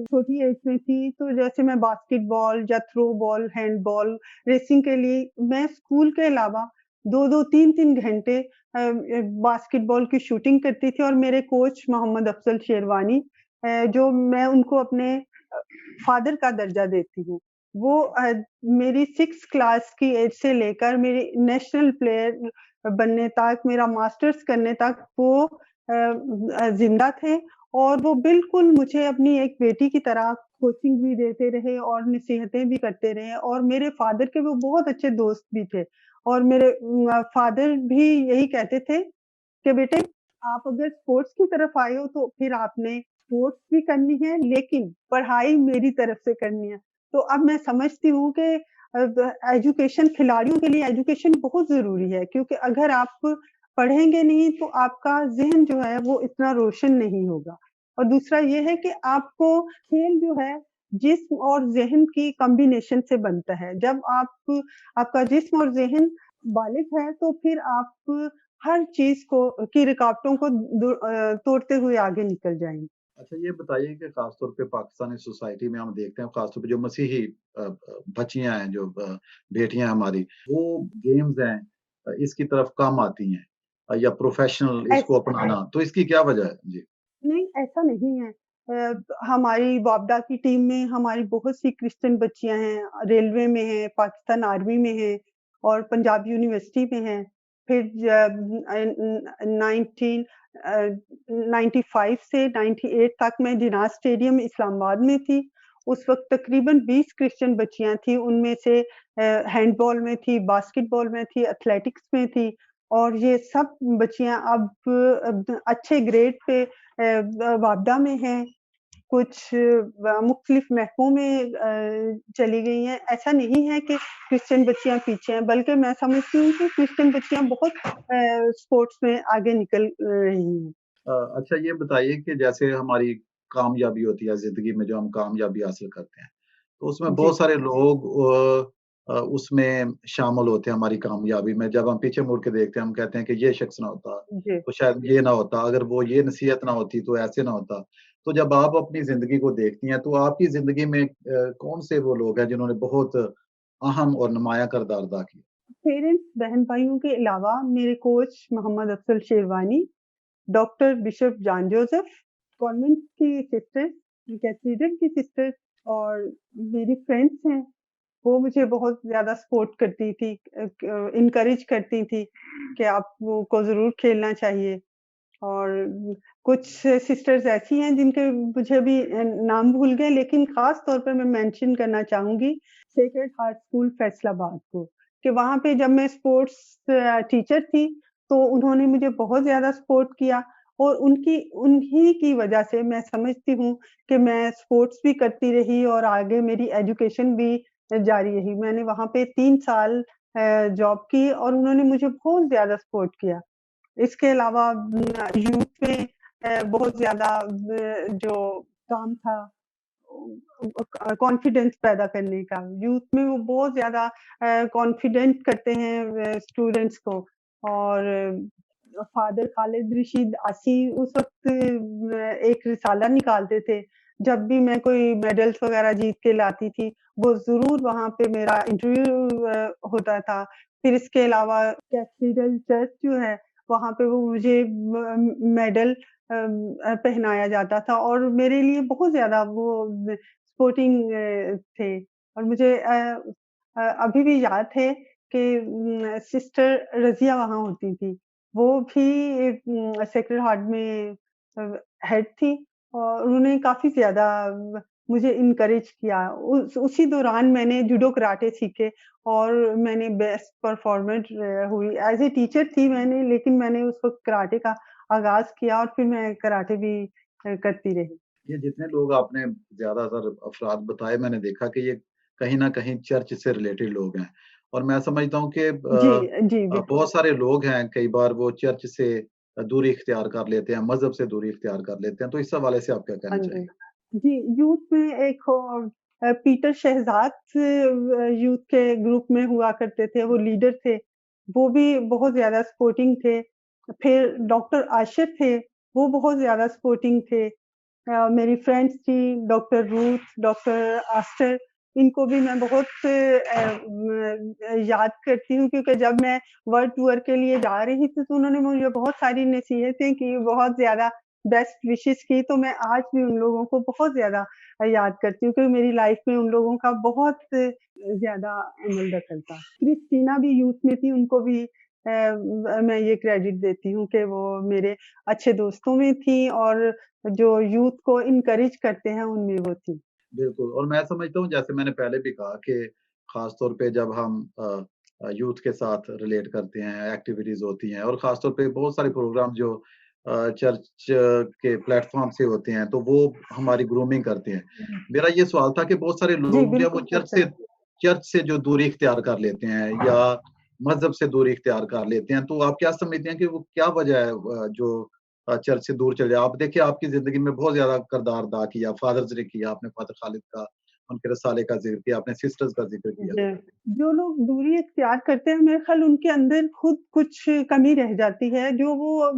छोटी एज में थी, तो जैसे मैं बास्केटबॉल या थ्रो बॉल, हैंडबॉल, रेसिंग के लिए मैं स्कूल के अलावा 2-2 3-3 घंटे बास्केटबॉल की शूटिंग करती थी और मेरे कोच मोहम्मद अफ़ज़ल शेरवानी जो मैं उनको अपने फ़ादर का दर्जा देती हूँ। वो मेरी 6th क्लास की एज से लेकर मेरी नेशनल प्लेयर बनने तक, मेरा मास्टर्स करने तक वो ज़िंदा थे और वो बिल्कुल मुझे अपनी एक बेटी की तरह कोचिंग भी देते रहे और नसीहतें भी करते रहे और मेरे फ़ादर के वो बहुत अच्छे दोस्त भी थे और मेरे फ़ादर भी यही कहते थे कि बेटे आप अगर स्पोर्ट्स की तरफ आए हो तो फिर आपने स्पोर्ट्स भी करनी है लेकिन पढ़ाई मेरी तरफ से करनी है। तो अब मैं समझती हूँ कि एजुकेशन खिलाड़ियों के लिए एजुकेशन बहुत ज़रूरी है क्योंकि अगर आप पढ़ेंगे नहीं तो आपका ज़हन जो है वो इतना रोशन नहीं होगा। और दूसरा ये है कि आपको खेल जो है जिस्म और ज़हन की कॉम्बिनेशन से बनता है। जब आपका जिस्म और ज़हन बालिग है तो फिर आप हर चीज़ को की रुकावटों को तोड़ते हुए आगे निकल जाएँगे। अच्छा ये बताइए कि ख़ास तौर पे पाकिस्तानी सोसाइटी में हम देखते हैं ख़ास तौर पे जो मसीही बच्चियाँ हैं जो बेटियाँ हमारी, वो गेम्स हैं इसकी तरफ कम आती हैं या प्रोफ़ेशनल ऐस इसको अपनाना, तो इसकी क्या वजह है? जी। नहीं, ऐसा नहीं है। हमारी वापडा की टीम में हमारी बहुत सी क्रिश्चियन बच्चियाँ हैं, रेलवे में हैं, पाकिस्तान आर्मी में हैं और पंजाब यूनिवर्सिटी में हैं। फिर जब 95 से 98 तक मैं जिनाह स्टेडियम इस्लामाबाद में थी। उस वक़्त तकरीबन 20 क्रिश्चियन बच्चियाँ थीं, उनमें से हैंडबॉल में थी, बास्केटबॉल में थी, एथलेटिक्स में थी और ये सब बच्चियाँ अब अच्छे ग्रेड पे वापडा में हैं, कुछ मुख्तलिफ महकमों में चली गई हैं। ऐसा नहीं है कि क्रिश्चियन बच्चियाँ पीछे हैं, बल्कि मैं समझती हूँ कि क्रिश्चियन बच्चियाँ बहुत स्पोर्ट्स में आगे निकल रही हैं। अच्छा ये बताइए कि जैसे हमारी कामयाबी होती है ज़िंदगी में जो हम कामयाबी हासिल करते हैं, तो उसमें जी, बहुत सारे लोग उसमें शामिल होते हैं हमारी कामयाबी में। जब हम पीछे मुड़ के देखते हैं, हम कहते हैं कि ये शख्स ना होता, जी। तो शायद ये ना होता, अगर वो ये नसीहत ना होती तो ऐसे ना होता। तो जब आप अपनी ज़िंदगी को देखती हैं, तो आपकी ज़िंदगी में कौन से वो लोग हैं जिन्होंने बहुत अहम और नुमायाँ किरदार अदा किया? पेरेंट्स, बहन-भाइयों के अलावा मेरे coach Mohammad Afzal Sherwani, doctor bishop John Joseph, convent की सिस्टर्स, कैथेड्रल की सिस्टर्स और मेरी फ्रेंड्स हैं। वो मुझे बहुत ज़्यादा सपोर्ट करती थी इनकरेज करती थी कि आपको को ज़रूर खेलना चाहिए और कुछ सिस्टर्स ऐसी हैं जिनके मुझे अभी नाम भूल गए लेकिन ख़ास तौर पे मैं मेंशन करना चाहूँगी सेक्रेड हार्ट स्कूल फैसलाबाद को, कि वहाँ पे जब मैं स्पोर्ट्स टीचर थी, तो उन्होंने मुझे बहुत ज़्यादा सपोर्ट किया और उन्हीं की वजह से मैं समझती हूँ कि मैं स्पोर्ट्स भी करती रही और आगे मेरी एजुकेशन भी जारी रही। मैंने वहाँ पे 3 साल जॉब की और उन्होंने मुझे बहुत ज़्यादा सपोर्ट किया। इसके अलावा यूथ में बहुत ज़्यादा जो काम था कॉन्फिडेंस पैदा करने का। यूथ में वो बहुत ज़्यादा कॉन्फिडेंट करते हैं स्टूडेंट्स को और फादर खालिद रशीद आसी उस वक़्त एक रिसाला निकालते थे। जब भी मैं कोई मेडल्स वग़ैरह जीत के लाती थी, वो ज़रूर वहाँ पे मेरा इंटरव्यू होता था। फिर इसके अलावा कैथेड्रल चर्च जो है, वहाँ पे वो मुझे मेडल पहनाया जाता था और मेरे लिए बहुत ज़्यादा वो स्पोर्टिंग थे और मुझे अभी भी याद है कि सिस्टर रज़िया वहाँ होती थी। वो भी सेक्रेड हार्ट में हेड थी और उन्होंने काफ़ी ज़्यादा मुझे इनकरेज किया। उसी दौरान मैंने जूडो कराटे सीखे और मैंने बेस्ट परफॉर्मेंस हुई। एज़ ए टीचर थी मैंने, लेकिन मैंने उस वक़्त कराटे का आगाज़ किया और फिर मैं कराटे भी करती रही। ये जितने लोग आपने ज़्यादातर अफ़राद बताए, मैंने देखा कि ये कहीं न कहीं चर्च से रिलेटेड लोग हैं और मैं समझता हूँ कि जी, जी, बिल्कुल। बहुत सारे लोग हैं, कई बार वो चर्च से दूरी इख्तियार कर लेते हैं, मज़हब से दूरी इख्तियार कर लेते हैं, तो इस हवाले से आप क्या हाँ कहना जी। चाहेंगे? जी, यूथ में एक पीटर शहज़ाद यूथ के ग्रुप में हुआ करते थे, वो लीडर थे। वो भी बहुत ज़्यादा सपोर्टिंग थे। फिर डॉक्टर आशिर थे, वो बहुत ज़्यादा सपोर्टिंग थे। मेरी फ्रेंड्स थी डॉक्टर रूथ, डॉक्टर आस्टर, इनको भी मैं बहुत याद करती हूँ क्योंकि जब मैं वर्ल्ड टूर के लिए जा रही थी तो उन्होंने मुझे बहुत सारी नसीहतें की, बहुत ज़्यादा बेस्ट विशेस की, तो मैं आज भी उन लोगों को बहुत ज़्यादा याद करती हूँ क्योंकि मेरी लाइफ में उन लोगों का बहुत ज़्यादा अमल दखल था। क्रिस्टीना भी यूथ में थी, उनको भी मैं ये क्रेडिट देती हूँ कि वो मेरे अच्छे दोस्तों में थी और जो यूथ को एनकरेज करते हैं उनमें वो थी। बिल्कुल और मैं समझता हूँ जैसे मैंने पहले भी कहा कि ख़ास तौर पे जब हम यूथ के साथ रिलेट करते हैं, एक्टिविटीज़ होती हैं और ख़ास तौर पे बहुत सारे प्रोग्राम जो चर्च के प्लेटफ़ॉर्म से होते हैं, तो वो हमारी ग्रूमिंग करते हैं। मेरा ये सवाल था कि बहुत सारे जी, लोग जो है वो बिल्कुल करते हैं। चर्च से जो दूरी इख्तियार कर लेते हैं या मज़हब से दूरी इख्तियार कर लेते हैं, तो आप क्या समझते हैं कि वो क्या वजह है जो चर्च से दूर चले जाओ। आप देखिए आपकी ज़िंदगी में बहुत ज़्यादा किरदार अदा किया, फ़ादर्स ने किया, आपने फ़ादर खालिद का, उनके रिसाले का ज़िक्र किया, आपने सिस्टर्स का ज़िक्र किया। जी, जो लोग दूरी इख्तियार करते हैं मेरे ख़्याल उनके अंदर खुद कुछ कमी रह जाती है, जो वो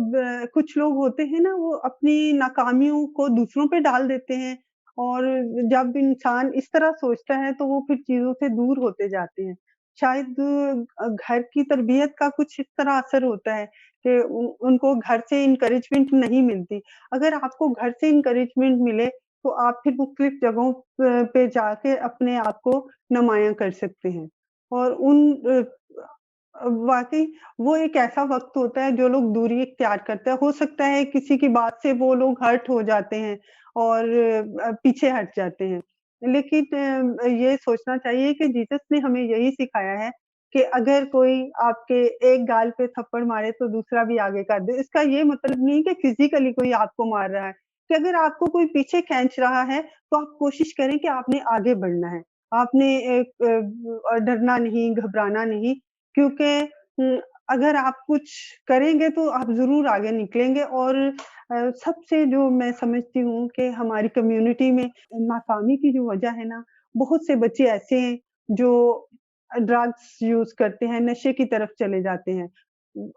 कुछ लोग होते हैं ना वो अपनी नाकामियों को दूसरों पे डाल देते हैं और जब इंसान इस तरह सोचता है तो वो फिर चीज़ों से दूर होते जाते हैं। शायद घर की तरबियत का कुछ इस तरह असर होता है कि उनको घर से एनकरेजमेंट नहीं मिलती। अगर आपको घर से एनकरेजमेंट मिले तो आप फिर मुख्तलिफ जगहों पे जाके अपने आप को नुमायाँ कर सकते हैं और वाक़ई वो एक ऐसा वक़्त होता है जो लोग दूरी इख्तियार करते हैं। हो सकता है किसी की बात से वो लोग हर्ट हो जाते हैं और पीछे हट जाते हैं। लेकिन ये सोचना चाहिए कि जीसस ने हमें यही सिखाया है कि अगर कोई आपके एक गाल पे थप्पड़ मारे तो दूसरा भी आगे कर दे। इसका ये मतलब नहीं कि फ़िज़िकली कोई आपको मार रहा है, कि अगर आपको कोई पीछे खींच रहा है तो आप कोशिश करें कि आपने आगे बढ़ना है। आपने डरना नहीं, घबराना नहीं क्योंकि अगर आप कुछ करेंगे तो आप ज़रूर आगे निकलेंगे और सबसे जो मैं समझती हूँ कि हमारी कम्युनिटी में नाकामी की जो वजह है ना, बहुत से बच्चे ऐसे हैं जो ड्रग्स यूज़ करते हैं, नशे की तरफ चले जाते हैं।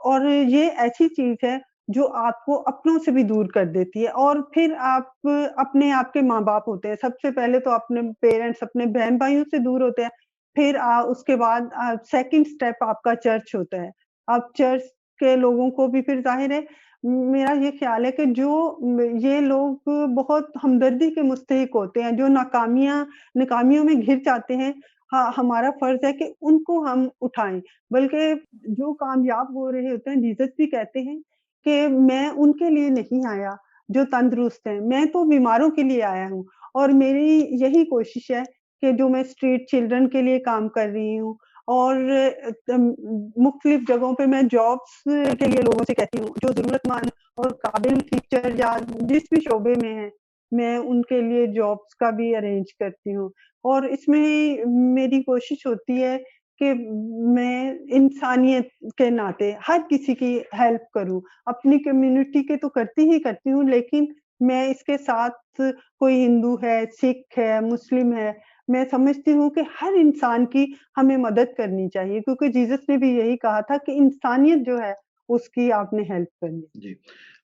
और ये ऐसी चीज़ है जो आपको अपनों से भी दूर कर देती है और फिर आप अपने आपके माँ-बाप होते हैं। सबसे पहले तो अपने पेरेंट्स, अपने बहन-भाइयों से दूर होते हैं। फिर उसके बाद सेकंड स्टेप आपका चर्च होता है। आप चर्च के लोगों को भी फिर ज़ाहिर है मेरा ये ख़्याल है कि जो ये लोग बहुत हमदर्दी के मुस्तहिक होते हैं, जो नाकामियों में घिर जाते हैं, हाँ, हमारा फ़र्ज़ है कि उनको हम उठाएँ। बल्कि जो कामयाब हो रहे होते हैं, जीसस भी कहते हैं कि मैं उनके लिए नहीं आया जो तंदुरुस्त हैं, मैं तो बीमारों के लिए आया हूँ और मेरी यही कोशिश है कि जो मैं स्ट्रीट चिल्ड्रन के लिए काम कर रही हूँ और मुख्तलिफ जगहों पे मैं जॉब्स के लिए लोगों से कहती हूँ, जो ज़रूरतमंद और काबिल टीचर या जिस भी शोबे में हैं, मैं उनके लिए जॉब्स का भी अरेंज करती हूँ और इसमें मेरी कोशिश होती है कि मैं इंसानियत के नाते हर किसी की हेल्प करूँ। अपनी कम्युनिटी के तो करती ही करती हूँ, लेकिन मैं इसके साथ कोई हिंदू है, सिख है, मुस्लिम है, मैं समझती हूँ कि हर इंसान की हमें मदद करनी चाहिए क्योंकि जीसस ने भी यही कहा था कि इंसानियत जो है, उसकी आपने हेल्प करनी। जी।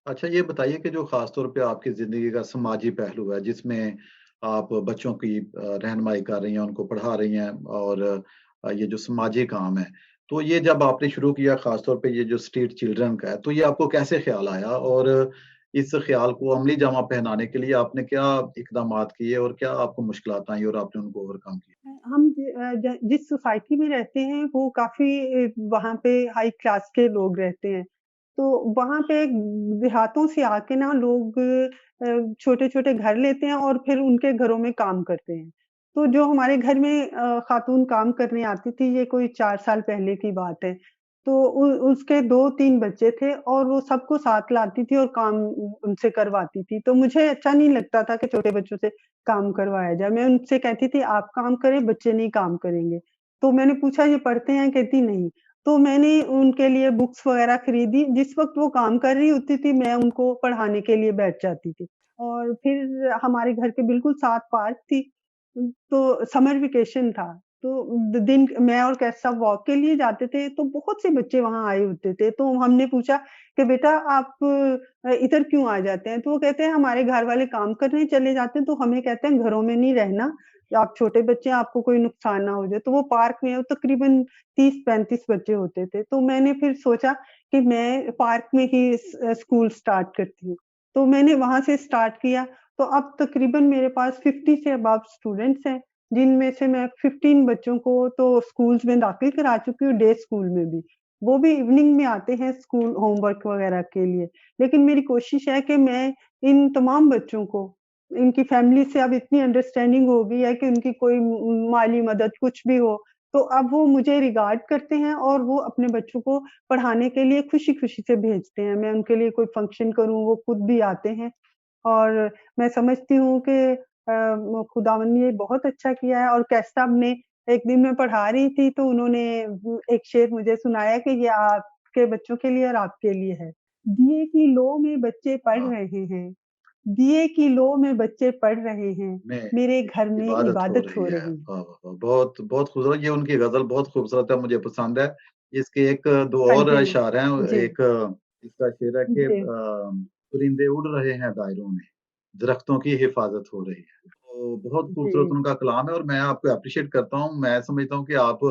अच्छा ये बताइए कि जो ख़ास तौर पे आपकी ज़िंदगी का समाजी पहलू है, जिसमें आप बच्चों की रहनुमाई कर रही हैं, उनको पढ़ा रही हैं और ये जो समाजी काम है, तो ये जब आपने शुरू किया ख़ास तौर पे ये जो स्ट्रीट चिल्ड्रन का है, तो ये आपको कैसे ख़्याल आया? और इस ख़्याल को अमली जामा पहनाने के लिए आपने क्या इक़दामात किए और क्या आपको मुश्किलात आई और आपने उनको ओवरकम किया? हम जिस सोसाइटी में रहते हैं, वो काफ़ी वहाँ पे हाई क्लास के लोग रहते हैं। तो वहाँ पे देहातों से आके ना लोग छोटे-छोटे घर लेते हैं और फिर उनके घरों में काम करते हैं। तो जो हमारे घर में खातून काम करने आती थी, ये कोई 4 साल पहले की बात है। तो उसके 2-3 बच्चे थे और वो सबको साथ लाती थी और काम उनसे करवाती थी। तो मुझे अच्छा नहीं लगता था कि छोटे बच्चों से काम करवाया जाए। मैं उनसे कहती थी, "आप काम करें, बच्चे नहीं काम करेंगे।" तो मैंने पूछा, "ये पढ़ते हैं?" कहती, "नहीं।" तो मैंने उनके लिए बुक्स वगैरह खरीदी। जिस वक़्त वो काम कर रही होती थी, मैं उनको पढ़ाने के लिए बैठ जाती थी। और फिर हमारे घर के बिल्कुल साथ पार्क थी। तो समर वेकेशन था। तो दिन मैं और कैसा वॉक के लिए जाते थे, तो बहुत से बच्चे वहाँ आए होते थे। तो हमने पूछा कि बेटा आप इधर क्यों आ जाते हैं? तो वो कहते हैं हमारे घर वाले काम करने चले जाते हैं, तो हमें कहते हैं घरों में नहीं रहना। आप छोटे बच्चे हैं, आपको कोई नुकसान ना हो जाए। तो वो पार्क में तकरीबन 30-35 बच्चे होते थे। तो मैंने फिर सोचा कि मैं पार्क में ही स्कूल स्टार्ट करती हूँ। तो मैंने वहाँ से स्टार्ट किया। तो अब तकरीबन मेरे पास 50 से अबव स्टूडेंट्स हैं, जिनमें से मैं 15 बच्चों को तो स्कूल्स में दाखिल करा चुकी हूँ, डे स्कूल में भी। वो भी इवनिंग में आते हैं स्कूल होमवर्क वगैरह के लिए। लेकिन मेरी कोशिश है कि मैं इन तमाम बच्चों को, इनकी फैमिली से अब इतनी अंडरस्टैंडिंग हो गई है कि उनकी कोई माली मदद कुछ भी हो, तो अब वो मुझे रिगार्ड करते हैं और वो अपने बच्चों को पढ़ाने के लिए खुशी-खुशी से भेजते हैं। मैं उनके लिए कोई फंक्शन करूँ, वो खुद भी आते हैं। और मैं समझती हूँ कि खुदावंद ने ये बहुत अच्छा किया है। और कैस साहब ने एक दिन मैं पढ़ा रही थी तो उन्होंने एक शेर मुझे सुनाया कि ये आपके बच्चों के लिए और आपके लिए है। दिए की लौ में बच्चे पढ़ हाँ, रहे हैं, दिए की लौ में बच्चे पढ़ रहे हैं, में मेरे घर में इबादत हो इबादत हो रही है। रही है। वाह, वाह, वाह! बहुत बहुत खूबसूरत, ये उनकी गज़ल बहुत खूबसूरत है, मुझे पसंद है। इसके 1-2 हाँ और जी, अशार हैं। जी, एक इसका शेर है कि जी, परिंदे उड़ रहे हैं दायरों में, दरख्तों की हिफाज़त हो रही है। तो बहुत खूबसूरत जी। उनका कलाम है और मैं आपको एप्रिशिएट करता हूँ। मैं समझता हूँ कि आप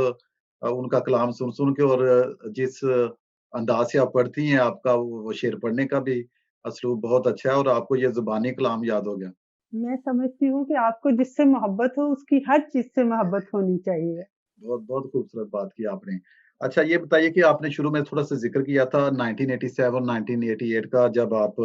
उनका कलाम सुन-सुन के और जिस अंदाज़ से आप पढ़ती हैं, आपका वो शेर पढ़ने का भी असलूब बहुत अच्छा है और आपको ये ज़ुबानी कलाम याद हो गया। मैं समझती हूँ कि आपको जिससे मोहब्बत हो, उसकी हर चीज़ से मोहब्बत होनी चाहिए। बहुत बहुत खूबसूरत बात की आपने। अच्छा, ये बताइए कि आपने शुरू में थोड़ा-सा ज़िक्र किया था 1987-1988 का, जब आप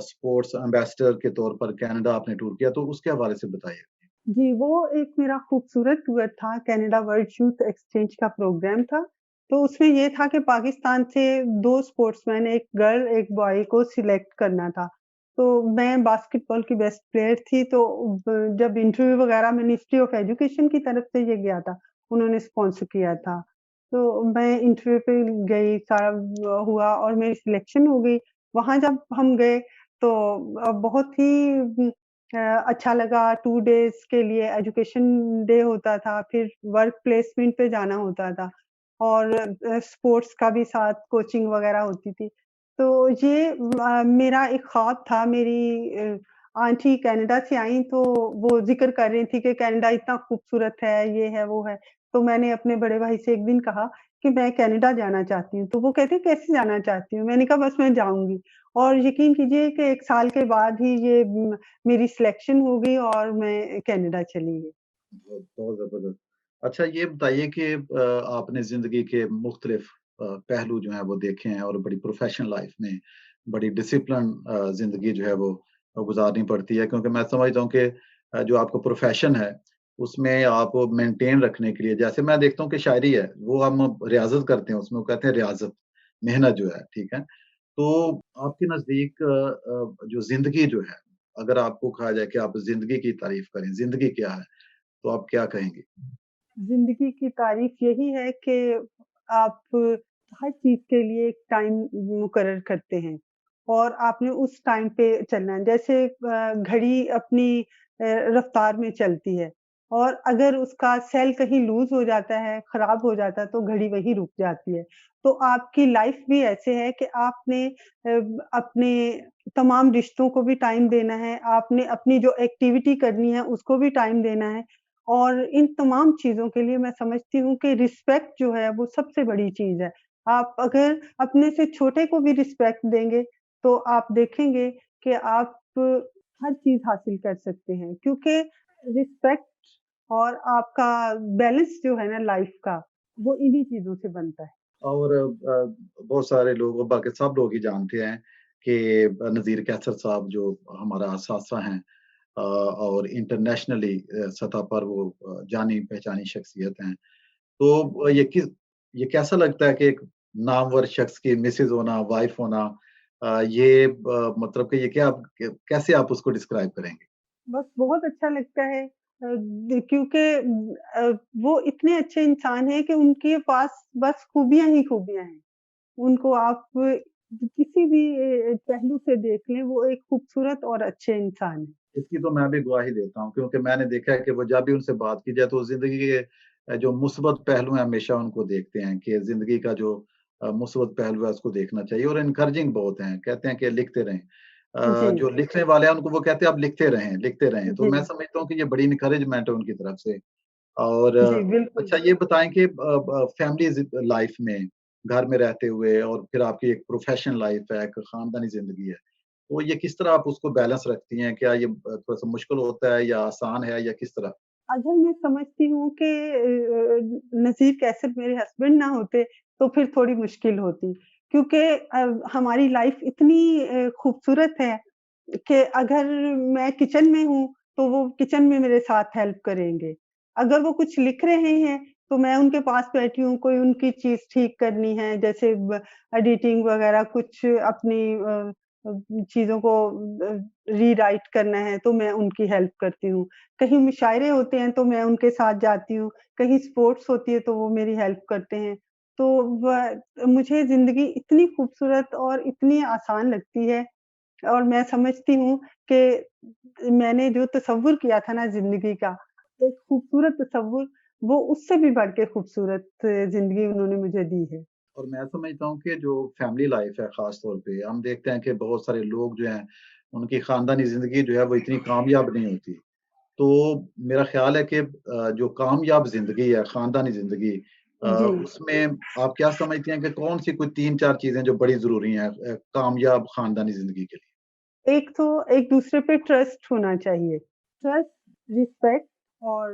स्पोर्ट्स एम्बेसडर के तौर पर कनाडा आपने टूर किया, तो उसके हवाले से बताइए? जी, वो एक मेरा खूबसूरत टूर था, कनाडा वर्ल्ड यूथ एक्सचेंज का प्रोग्राम था। तो उसमें ये था कि पाकिस्तान से 2 स्पोर्ट्समैन, एक गर्ल, एक बॉय को सिलेक्ट करना था। तो मैं बास्केटबॉल की बेस्ट प्लेयर थी, तो जब इंटरव्यू वगैरह मिनिस्ट्री ऑफ एजुकेशन की तरफ से ये गया था, उन्होंने स्पॉन्सर किया था। तो मैं इंटरव्यू पे गई, सारा हुआ और मेरी सिलेक्शन हो गई। वहाँ जब हम गए तो बहुत ही अच्छा लगा। 2 डेज़ के लिए एजुकेशन डे होता था, फिर वर्क प्लेसमेंट पे जाना होता था और स्पोर्ट्स का भी साथ कोचिंग वगैरह होती थी। तो ये मेरा एक ख्वाब था। मेरी आंटी कनाडा से आई तो वो ज़िक्र कर रही थी कि कनाडा इतना खूबसूरत है, ये है, वो है। तो मैंने अपने बड़े भाई से एक दिन कहा कि मैं कनाडा जाना चाहती हूँ। तो वो कहते कैसे जाना चाहती हूँ? मैंने कहा बस मैं जाऊँगी। और यकीन कीजिए कि 1 साल के बाद ही ये मेरी सिलेक्शन हो गई और मैं कनाडा चली गई। बहुत बहुत ज़बरदस्त। अच्छा, ये बताइए कि आपने ज़िंदगी के मुख्तलिफ पहलू जो हैं वो देखे हैं और बड़ी प्रोफ़ेशनल लाइफ़ में बड़ी डिसिप्लिन ज़िंदगी जो है वो गुज़ारनी पड़ती है, क्योंकि मैं समझता हूँ कि जो आपका प्रोफ़ेशन है, उसमें आप मेंटेन रखने के लिए, जैसे मैं देखता हूँ कि शायरी है, वो हम रियाज़त करते हैं, उसमें वो कहते हैं रियाज़त, मेहनत जो है, ठीक है? तो आपके नज़दीक जो ज़िंदगी जो है, अगर आपको कहा जाए कि आप ज़िंदगी की तारीफ़ करें, ज़िंदगी क्या है? तो आप क्या कहेंगे? ज़िंदगी की तारीफ़ यही है कि आप हर चीज़ के लिए एक टाइम मुकर्रर करते हैं और आपने उस टाइम पे चलना है। जैसे घड़ी अपनी रफ़्तार में चलती है और अगर उसका सेल कहीं लूज़ हो जाता है, ख़राब हो जाता है, तो घड़ी वहीं रुक जाती है। तो आपकी लाइफ़ भी ऐसे है कि आपने अपने तमाम रिश्तों को भी टाइम देना है, आपने अपनी जो एक्टिविटी करनी है, उसको भी टाइम देना है। और इन तमाम चीज़ों के लिए मैं समझती हूँ कि रिस्पेक्ट जो है वो सबसे बड़ी चीज़ है। आप अगर अपने से छोटे को भी रिस्पेक्ट देंगे, तो आप देखेंगे कि आप हर चीज़ हासिल कर सकते हैं, क्योंकि रिस्पेक्ट और आपका बैलेंस जो है ना लाइफ़ का, वो इन्हीं चीज़ों से बनता है। और बहुत सारे लोग, बल्कि सब लोग ही जानते हैं कि नज़ीर कैसर साहब जो हमारा असासा हैं, और इंटरनेशनली सतह पर वो जानी-पहचानी शख्सियत हैं। तो ये कैसा लगता है कि एक नामवर शख्स की मिसेज़ होना, वाइफ़ होना, ये मतलब कि ये क्या आप कैसे आप उसको डिस्क्राइब करेंगे? बस बहुत अच्छा लगता है क्योंकि वो इतने अच्छे इंसान हैं कि उनके पास बस खूबियाँ ही खूबियाँ हैं। उनको आप किसी भी पहलू से देख लें, वो एक खूबसूरत और अच्छे इंसान हैं। इसकी तो मैं भी गवाही देता हूँ, क्योंकि मैंने देखा है कि वो जब भी उनसे बात की जाए तो ज़िंदगी के जो मुस्बत पहलू हैं हमेशा उनको देखते हैं कि ज़िंदगी का जो मुस्बत पहलू है उसको देखना चाहिए, और एनकरेजिंग बहुत हैं। कहते हैं कि लिखते रहें। जी, जो लिखने वाले हैं उनको वो कहते हैं आप लिखते रहें, लिखते रहें। तो जी, मैं समझता हूँ कि ये बड़ी एनकरेजमेंट है उनकी तरफ से। और जी, बिल्कुल। अच्छा ये बताएँ कि फैमिली लाइफ में, घर में रहते हुए, और फिर आपकी एक प्रोफ़ेशनल लाइफ है, एक ख़ानदानी ज़िंदगी है। तो ये किस तरह आप उसको बैलेंस रखती हैं? क्या ये थोड़ा-सा मुश्किल होता है या आसान है या किस तरह? अगर मैं समझती हूँ कि नज़ीर कैसर मेरे हस्बैंड ना होते, तो फिर थोड़ी मुश्किल होती। क्योंकि हमारी लाइफ़ इतनी खूबसूरत है कि अगर मैं किचन में हूँ, तो वो किचन में मेरे साथ हेल्प करेंगे। अगर वो कुछ लिख रहे हैं, तो मैं उनके पास बैठी हूँ, कोई उनकी चीज़ ठीक करनी है, जैसे एडिटिंग वग़ैरह कुछ अपनी चीज़ों को रीराइट करना है, तो मैं उनकी हेल्प करती हूँ। कहीं मुशायरे होते हैं, तो मैं उनके साथ जाती हूँ, कहीं स्पोर्ट्स होती है, तो वो मेरी हेल्प करते हैं। तो मुझे ज़िंदगी इतनी खूबसूरत और इतनी आसान लगती है, और मैं समझती हूँ कि मैंने जो तसव्वुर किया था ना ज़िंदगी का, एक खूबसूरत तसव्वुर, वो उससे भी बढ़ के खूबसूरत ज़िंदगी उन्होंने मुझे दी है। और मैं समझता हूँ कि जो फैमिली लाइफ़ है ख़ास तौर पे, हम देखते हैं कि बहुत सारे लोग जो हैं, उनकी ख़ानदानी ज़िंदगी जो है वो इतनी कामयाब नहीं होती। तो मेरा ख़्याल है कि जो कामयाब ज़िंदगी है, ख़ानदानी ज़िंदगी, जी। उसमें आप क्या समझती हैं कि कौन-सी कोई 3-4 चीज़ें जो बड़ी ज़रूरी हैं कामयाब ख़ानदानी ज़िंदगी के लिए? एक तो एक-दूसरे पे ट्रस्ट होना चाहिए। ट्रस्ट, रिस्पेक्ट और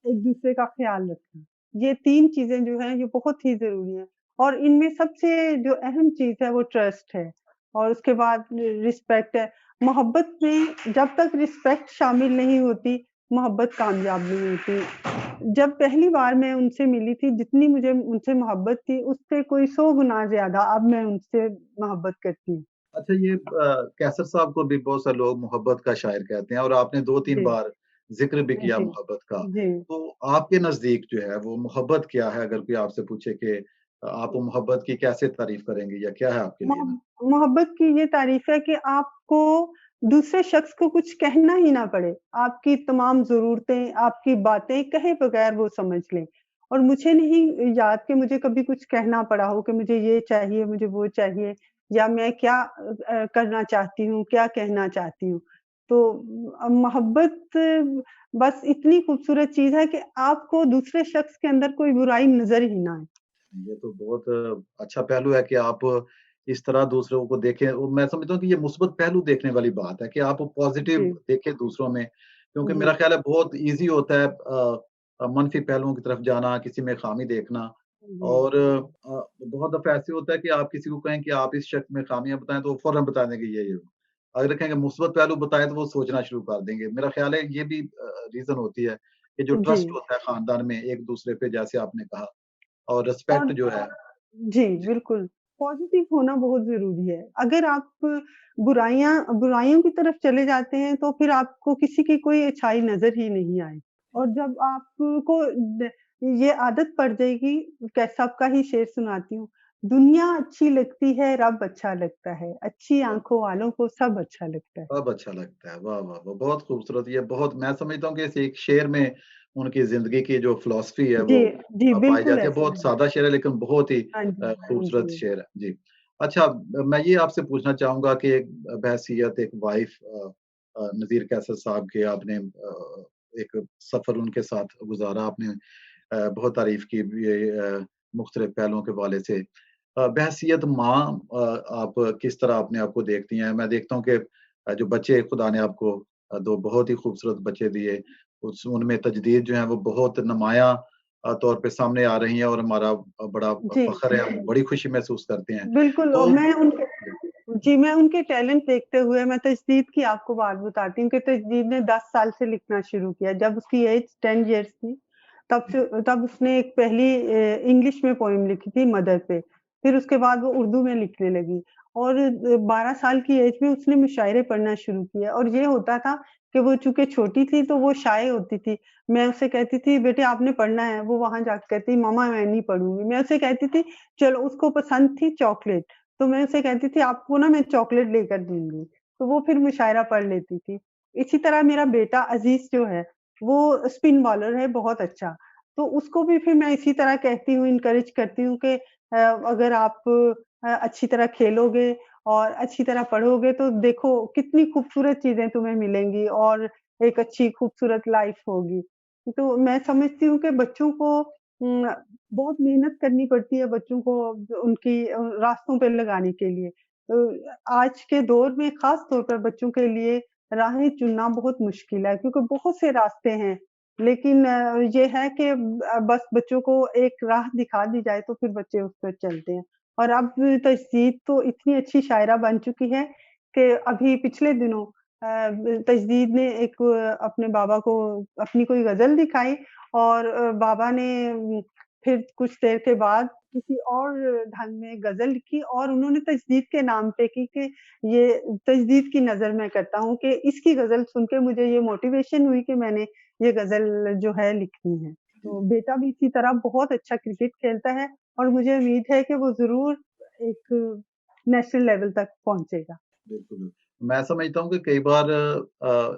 एक-दूसरे का ख़्याल रखना। ये 3 चीज़ें जो हैं, ये बहुत ही ज़रूरी हैं, और इनमें सबसे जो अहम चीज़ है, वो ट्रस्ट है, और उसके बाद रिस्पेक्ट है। मोहब्बत में जब तक रिस्पेक्ट शामिल नहीं होती, मोहब्बत कामयाब नहीं होती। जब पहली बार मैं उनसे मिली थी, जितनी मुझे उनसे मोहब्बत थी, उससे कोई 100 गुना ज़्यादा अब मैं उनसे मोहब्बत करती हूँ। अच्छा ये कैसर साहब को भी बहुत सारे लोग मोहब्बत का शायर कहते हैं, और आपने 2-3 जी। बार ज़िक्र भी किया जी, मोहब्बत का। जी। तो आपके नज़दीक जो है वो मोहब्बत क्या है? अगर कोई आपसे पूछे कि आप मोहब्बत की कैसे तारीफ़ करेंगे या क्या है आपके लिए ना? मोहब्बत की ये तारीफ़ है कि आपको दूसरे शख़्स को कुछ कहना ही ना पड़े। आपकी तमाम ज़रूरतें, आपकी बातें कहे बगैर वो समझ लें। और मुझे नहीं याद कि मुझे कभी कुछ कहना पड़ा हो कि मुझे ये चाहिए, मुझे वो चाहिए, या मैं क्या करना चाहती हूँ, क्या कहना चाहती हूँ। तो मोहब्बत बस इतनी खूबसूरत चीज़ है कि आपको दूसरे शख़्स के अंदर कोई बुराई नज़र ही ना आए। ये तो बहुत अच्छा पहलू है कि आप इस तरह दूसरों को देखें, और मैं समझता हूँ कि ये मुस्बत पहलू देखने वाली बात है कि आप पॉजिटिव जी, देखें दूसरों में, क्योंकि जी, मेरा ख्याल है बहुत ईज़ी होता है मनफी पहलुओं की तरफ जाना, किसी में ख़ामी देखना। जी। और बहुत दफ़ा ऐसे होता है कि आप किसी को कहें कि आप इस शख़्स में ख़ामियाँ बताएँ, तो वो फ़ौरन बता देंगे ये। अगर कहेंगे मुस्बत पहलू बताएँ, तो वो सोचना शुरू कर देंगे। मेरा ख्याल है ये भी रीज़न होती है कि जो जी। ट्रस्ट होता है ख़ानदान में एक-दूसरे पे, जैसे आपने कहा, और और रिस्पेक्ट जो है। जी, जी। बिल्कुल, पॉज़िटिव होना बहुत ज़रूरी है। अगर आप बुराइयों की तरफ चले जाते हैं, तो फिर आपको किसी की कोई अच्छाई नज़र ही नहीं आएगी। और जब आपको द ये आदत पड़ जाएगी, कैसब का ही शेर सुनाती हूँ, दुनिया अच्छी लगती है, रब अच्छा लगता है, अच्छी वाह! आँखों वालों को सब अच्छा लगता है। अब अच्छा लगता है। वाह, वाह, वाह! बहुत खूबसूरत, ये बहुत मैं समझता हूँ कि इस एक शेर में उनकी ज़िंदगी की जो फ़िलॉसफ़ी है जी, वो जी, पाई बिल्कुल जाती है। ऐसा बहुत है। सादा शेर है, लेकिन बहुत ही हाँ जी, हाँ खूबसूरत जी। शेर है। जी। अच्छा, मैं ये आपसे पूछना चाहूँगा कि एक बहैसियत एक वाइफ़, नज़ीर कैसर साहब के, आपने एक सफ़र उनके साथ गुज़ारा आपने, बहुत तारीफ़ की भी मुख्तलिफ़ पहलुओं के हवाले से। बहैसियत माँ, आप किस तरह अपने आप को देखती हैं? मैं देखता हूँ कि जो बच्चे खुदा ने आपको 2 बहुत ही खूबसूरत बच्चे दिए, उनमें तजदीद जो है वो बहुत नुमायाँ तौर पे सामने आ रही हैं और हमारा बड़ा जी, फ़ख्र है, हम बड़ी खुशी महसूस करते हैं। बिल्कुल। और तो मैं उनके टैलेंट देखते हुए मैं तजदीद की आपको बात बताती हूँ कि तजदीद ने 10 साल से लिखना शुरू किया। जब उसकी एज 10 इयर्स थी, तब उसने एक पहली इंग्लिश में पोएम लिखी थी मदर पे। फिर उसके बाद वो उर्दू में लिखने लगी और 12 साल की एज में उसने मुशायरे पढ़ना शुरू किया और ये होता था कि वो चूँकि छोटी थी तो वो शाय होती थी। मैं उसे कहती थी, "बेटे आपने पढ़ना है।" वो वहाँ जाके कहती, "मम्मा मैं नहीं पढ़ूँगी।" मैं उसे कहती थी चलो उसको पसंद थी चॉकलेट, तो मैं उसे कहती थी आपको ना मैं चॉकलेट लेकर दूँगी, तो वो फिर मुशायरा पढ़ लेती थी। इसी तरह मेरा बेटा अज़ीज़ जो है, वो स्पिन बॉलर है बहुत अच्छा, तो उसको भी फिर मैं इसी तरह कहती हूँ, एनकरेज करती हूँ कि अगर आप अच्छी तरह खेलोगे और अच्छी तरह पढ़ोगे तो देखो कितनी खूबसूरत चीज़ें तुम्हें मिलेंगी और एक अच्छी खूबसूरत लाइफ़ होगी। तो मैं समझती हूँ कि बच्चों को बहुत मेहनत करनी पड़ती है बच्चों को उनकी रास्तों पे लगाने के लिए। आज के दौर में ख़ास तौर पर बच्चों के लिए राहें चुनना बहुत मुश्किल है क्योंकि बहुत से रास्ते हैं। लेकिन ये है कि बस बच्चों को एक राह दिखा दी जाए तो फिर बच्चे उस पर चलते हैं। और अब तजदीद तो इतनी अच्छी शायरा बन चुकी है कि अभी पिछले दिनों तजदीद ने एक अपने बाबा को अपनी कोई ग़ज़ल दिखाई और बाबा ने फिर कुछ देर के बाद किसी और ढंग में ग़ज़ल लिखी और उन्होंने तजदीद के नाम पे की कि ये तजदीद की नज़र मैं करता हूँ कि इसकी ग़ज़ल सुन के मुझे ये मोटिवेशन हुई कि मैंने ये ग़ज़ल जो है लिखनी है। तो बेटा भी इसी तरह बहुत अच्छा क्रिकेट खेलता है और मुझे उम्मीद है कि वो ज़रूर एक नेशनल लेवल तक पहुँचेगा। बिल्कुल, मैं समझता हूँ कि कई बार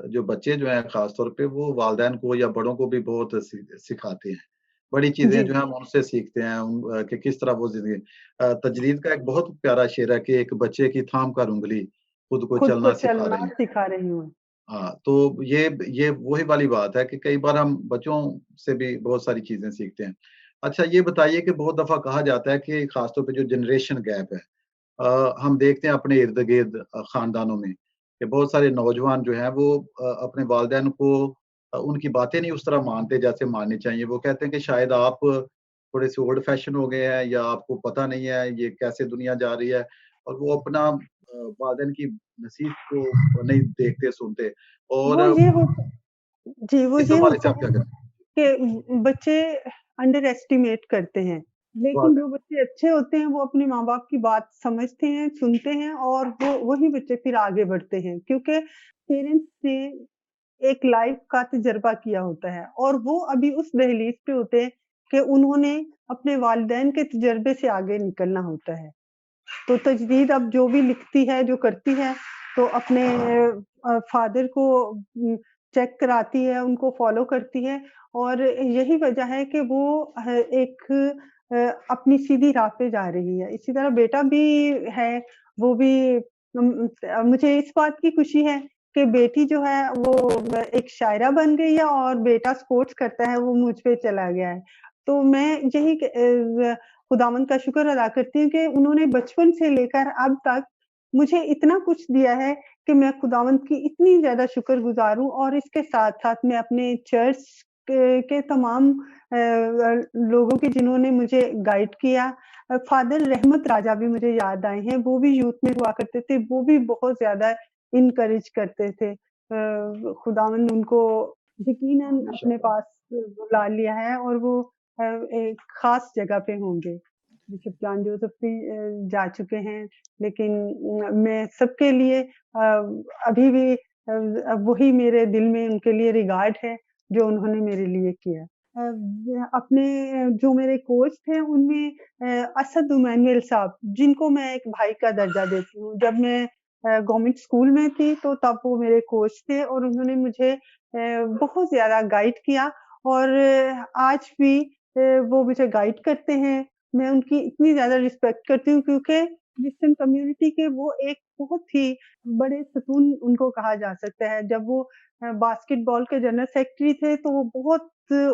जो बच्चे जो हैं ख़ास तौर पे वो वालिदैन को या बड़ों को भी बहुत सिखाते हैं। बड़ी चीज़ें जी, जो हैं हम उनसे सीखते हैं कि किस तरह वो ज़िंदगी तजरीद का एक बहुत प्यारा शेर है कि एक बच्चे की थाम कर उँगली खुद को खुद को चलना सिखा चलना रही है। सिखा रही हूँ। हाँ, तो ये वही वाली बात है कि कई बार हम बच्चों से भी बहुत सारी चीज़ें सीखते हैं। अच्छा ये बताइए कि बहुत दफ़ा कहा जाता है कि ख़ास तौर पे जो जनरेशन गैप है हम देखते हैं अपने इर्द-गिर्द ख़ानदानों में कि बहुत सारे नौजवान जो हैं वो अपने वालिदैन को उनकी बातें नहीं उस तरह मानते जैसे माननी चाहिए। वो कहते हैं कि शायद आप थोड़े-से ओल्ड फैशन हो गए हैं या आपको पता नहीं है ये कैसे दुनिया जा रही है और वो अपना वालिदैन की नसीहत को नहीं देखते सुनते और वो ये होता जी, वो इस ये हवाले से होता आप है क्या कहें? कि बच्चे अंडर एस्टिमेट करते हैं, लेकिन बहुत जो बच्चे अच्छे होते हैं, वो अपने माँ-बाप की बात समझते हैं, सुनते हैं और वो वही बच्चे फिर आगे बढ़ते हैं क्योंकि पेरेंट्स ने एक लाइफ का तजुर्बा किया होता है और वो अभी उस दहलीज पे होते हैं कि उन्होंने अपने वालिदैन के तजुर्बे से आगे निकलना होता है। तो तजदीद अब जो भी लिखती है, जो करती है, तो अपने फ़ादर को चेक कराती है, उनको फ़ॉलो करती है और यही वजह है कि वो एक अपनी सीधी राह पे जा रही है। इसी तरह बेटा भी है, वो भी मुझे इस बात की खुशी है कि बेटी जो है वो एक शायरा बन गई है और बेटा स्पोर्ट्स करता है, वो मुझ पे चला गया है। तो मैं यही खुदावंद का शुक्र अदा करती हूँ कि उन्होंने बचपन से लेकर अब तक मुझे इतना कुछ दिया है कि मैं खुदावंद की इतनी ज़्यादा शुक्रगुज़ार हूँ और इसके साथ-साथ मैं अपने चर्च के तमाम लोगों की जिन्होंने मुझे गाइड किया फ़ादर रहमत राजा भी मुझे याद आए हैं, वो भी यूथ में हुआ करते थे, वो भी बहुत ज़्यादा एनकरेज करते थे। खुदावंद उनको यकीनन अपने माशाअल्लाह। पास बुला लिया है और वो एक ख़ास जगह पे होंगे। बिशप जॉन जोसेफ भी जा चुके हैं, लेकिन मैं सबके लिए अभी भी वही मेरे दिल में उनके लिए रिगार्ड है, जो उन्होंने मेरे लिए किया। अपने जो मेरे कोच थे उनमें असद इमैनुअल साहब, जिनको मैं एक भाई का दर्जा देती हूँ। जब मैं गवर्नमेंट स्कूल में थी, तो तब वो मेरे कोच थे और उन्होंने मुझे बहुत ज़्यादा गाइड किया और आज भी वो मुझे गाइड करते हैं। मैं उनकी इतनी ज़्यादा रिस्पेक्ट करती हूँ क्योंकि क्रिश्चियन कम्युनिटी के वो एक बहुत ही बड़े सतून उनको कहा जा सकता है। जब वो बास्केटबॉल के जनरल सेक्रेटरी थे, तो वो बहुत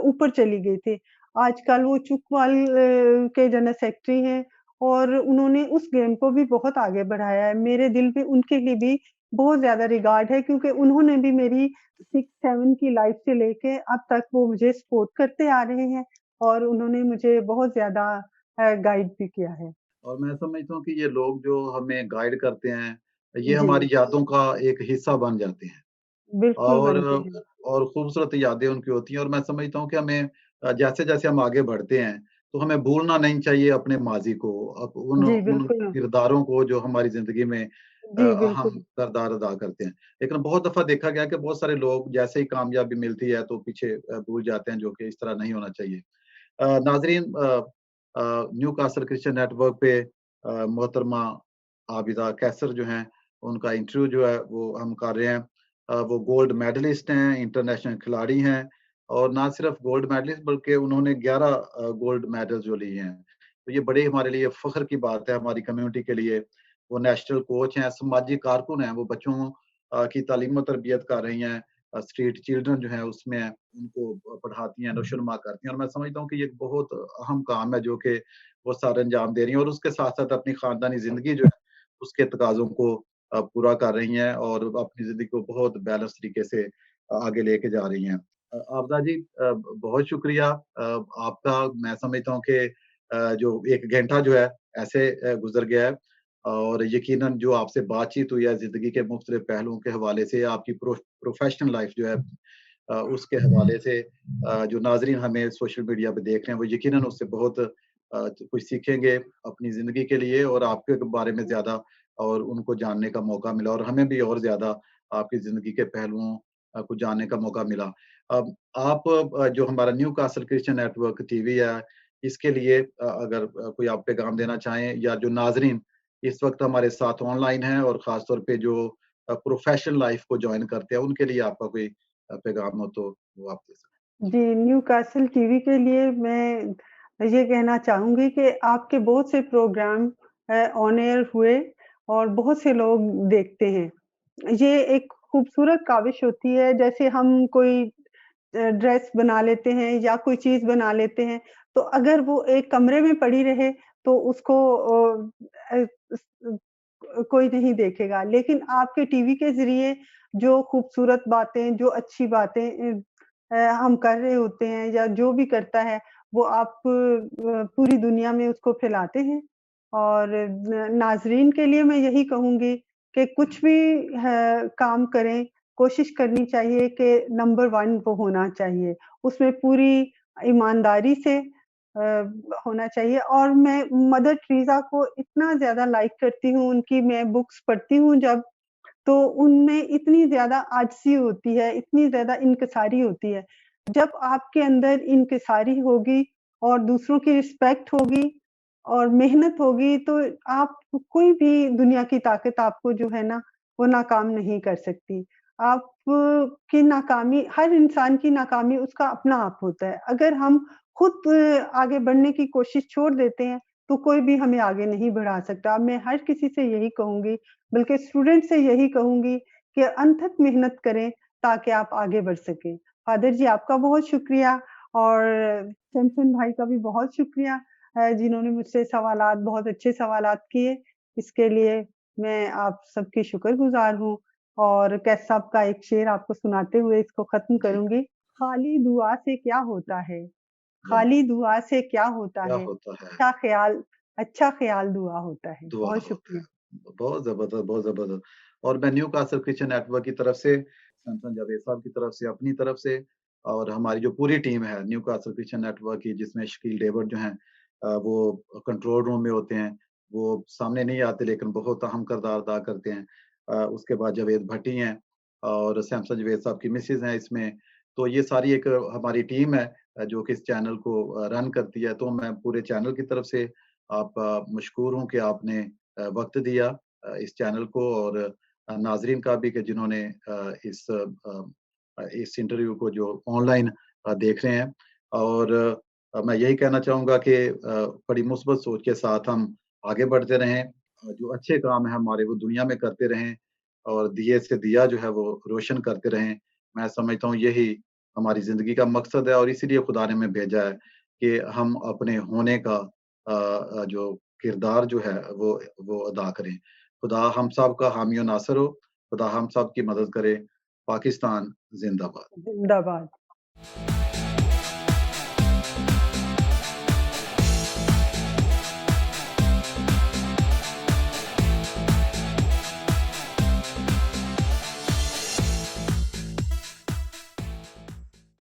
ऊपर चली गई थी। आजकल वो चुकवाल के जनरल सेक्रेटरी हैं और उन्होंने उस गेम को भी बहुत आगे बढ़ाया है। मेरे दिल में उनके लिए भी बहुत ज़्यादा रिगार्ड है क्योंकि उन्होंने भी मेरी 6-7 की लाइफ़ से लेके अब तक वो मुझे सपोर्ट करते आ रहे हैं और उन्होंने मुझे बहुत ज़्यादा गाइड भी किया है। और मैं समझता हूँ कि ये लोग जो हमें गाइड करते हैं, ये जी, हमारी यादों का एक हिस्सा बन जाते हैं। बिल्कुल और बनते हैं। और खूबसूरत यादें उनकी होती हैं और मैं समझता हूँ कि हमें जैसे-जैसे हम आगे बढ़ते हैं, तो हमें भूलना नहीं चाहिए अपने माज़ी को, उन जी, उन बिल्कुल। किरदारों को जो हमारी ज़िंदगी में जी, अहम बिल्कुल। किरदार अदा करते हैं। लेकिन बहुत दफ़ा देखा गया है कि बहुत सारे लोग जैसे ही कामयाबी मिलती है, तो पीछे भूल जाते हैं, जो कि इस तरह नहीं होना चाहिए। नाज़रीन, न्यू कासल क्रिश्चियन नेटवर्क पे मोहतरमा आबिदा कैसर जो हैं, उनका इंटरव्यू जो है वो हम कर रहे हैं। वो गोल्ड मेडलिस्ट हैं, इंटरनेशनल खिलाड़ी हैं और ना सिर्फ गोल्ड मेडलिस्ट बल्कि उन्होंने 11 गोल्ड मेडल जो लिए हैं। तो ये बड़े हमारे लिए फ़ख्र की बात है हमारी कम्युनिटी के लिए। वो नेशनल कोच हैं, समाजी कारकुन हैं, वो बच्चों की तालीम और तरबियत कर रही हैं। स्ट्रीट चिल्ड्रन जो हैं उसमें उनको पढ़ाती हैं, नौशो-नुमा करती हैं और मैं समझता हूँ कि ये एक बहुत अहम काम है जो कि वो सारे अंजाम दे रही हैं और उसके साथ-साथ अपनी ख़ानदानी ज़िंदगी जो है, उसके तकाज़ों को पूरा कर रही हैं और अपनी ज़िंदगी को बहुत बैलेंस तरीके से आगे लेके जा रही हैं। आबदा जी, बहुत शुक्रिया आपका। मैं समझता हूँ कि जो 1 घंटा जो है ऐसे गुज़र गया है और यकीनन जो आपसे बातचीत हुई है ज़िंदगी के मुख्तलिफ पहलुओं के हवाले से, आपकी प्रोफ़ेशनल लाइफ़ जो है उसके हवाले से जो नाज़रीन हमें सोशल मीडिया पे देख रहे हैं, वो यकीनन उससे बहुत कुछ सीखेंगे अपनी ज़िंदगी के लिए और आपके बारे में ज़्यादा और उनको जानने का मौका मिला और हमें भी और ज़्यादा आपकी ज़िंदगी के पहलुओं को जानने का मौका मिला। अब आप जो हमारा new castle Christian network TV है, इसके लिए अगर कोई आप पैगाम देना चाहें या जो नाज़रीन इस वक़्त हमारे साथ ऑनलाइन हैं और ख़ास तौर पे जो प्रोफ़ेशनल लाइफ़ को जॉइन करते हैं, उनके लिए आपका कोई पैगाम हो तो वो आप दे सकते जी, न्यू कासल टीवी के लिए मैं ये कहना चाहूँगी कि आपके बहुत से प्रोग्राम ऑन एयर हुए और बहुत से लोग देखते हैं। ये एक खूबसूरत काविश होती है, जैसे हम कोई ड्रेस बना लेते हैं या कोई चीज़ बना लेते हैं, तो अगर वो एक कमरे में पड़ी रहे, तो उसको अ, स कोई नहीं देखेगा। लेकिन आपके टीवी के ज़रिए जो खूबसूरत बातें, जो अच्छी बातें हम कर रहे होते हैं या जो भी करता है, वो आप पूरी दुनिया में उसको फैलाते हैं। और न नाज़रीन के लिए मैं यही कहूँगी कि कुछ भी काम करें, कोशिश करनी चाहिए कि नंबर 1 वो होना चाहिए। उसमें पूरी ईमानदारी से होना चाहिए और मैं मदर टेरेसा को इतना ज़्यादा लाइक करती हूँ, उनकी मैं बुक्स पढ़ती हूँ जब, तो उनमें इतनी ज़्यादा आजिज़ी होती है, इतनी ज़्यादा इनकिसारी होती है। जब आपके अंदर इनकिसारी होगी और दूसरों की रिस्पेक्ट होगी और मेहनत होगी, तो आप कोई भी दुनिया की ताकत आपको जो है ना, वो नाकाम नहीं कर सकती। आप की नाकामी हर इंसान की नाकामी उसका अपना आप होता है। अगर हम खुद आगे बढ़ने की कोशिश छोड़ देते हैं, तो कोई भी हमें आगे नहीं बढ़ा सकता। मैं हर किसी से यही कहूँगी, बल्कि स्टूडेंट से यही कहूँगी कि अनथक मेहनत करें ताकि आप आगे बढ़ सकें। फ़ादर जी आपका बहुत शुक्रिया और सैमसन भाई का भी बहुत शुक्रिया जिन्होंने मुझसे सवालात बहुत अच्छे सवालात किए। इसके लिए मैं आप सबकी शुक्रगुज़ार हूँ और कैफ साहब का एक शेर आपको सुनाते हुए इसको ख़त्म हैं। जी, करूँगी। खाली दुआ से क्या होता है? वाह! खाली दुआ से क्या होता क्या है? होता है? अच्छा ख़्याल दुआ होता है। दुआ बहुत होता शुक्रिया। है। बहुत ज़बरदस्त, बहुत ज़बरदस्त। और मैं न्यू कासल क्रिश्चियन नेटवर्क की तरफ से, सैमसन जावेद साहब की तरफ से, अपनी तरफ से और हमारी जो पूरी टीम है न्यू कासल क्रिश्चियन नेटवर्क की, जिसमें शकील डेविड जो हैं वो कंट्रोल रूम में होते हैं। वो सामने नहीं आते लेकिन बहुत अहम किरदार अदा करते हैं। उसके बाद जावेद भट्टी हैं और सैमसन जावेद साहब की मिसेज़ हैं इसमें। तो ये सारी एक हमारी टीम है जो कि इस चैनल को रन करती है। तो मैं पूरे चैनल की तरफ से आप मशकूर हूँ कि आपने वक़्त दिया इस चैनल को और नाज़रीन का भी कि जिन्होंने इस इंटरव्यू को जो ऑनलाइन देख रहे हैं और मैं यही कहना चाहूँगा कि बड़ी मुस्बत सोच के साथ हम आगे बढ़ते रहें। जो अच्छे काम हैं हमारे वो दुनिया में करते रहें और दिए से दिया जो है वो रोशन करते रहें। मैं समझता हूँ यही हमारी ज़िंदगी का मकसद है और इसीलिए खुदा ने हमें भेजा है कि हम अपने होने का जो किरदार जो है वो अदा करें। खुदा हम सब का हामी और नासर हो, खुदा हम सब की मदद करे। पाकिस्तान ज़िंदाबाद। ज़िंदाबाद।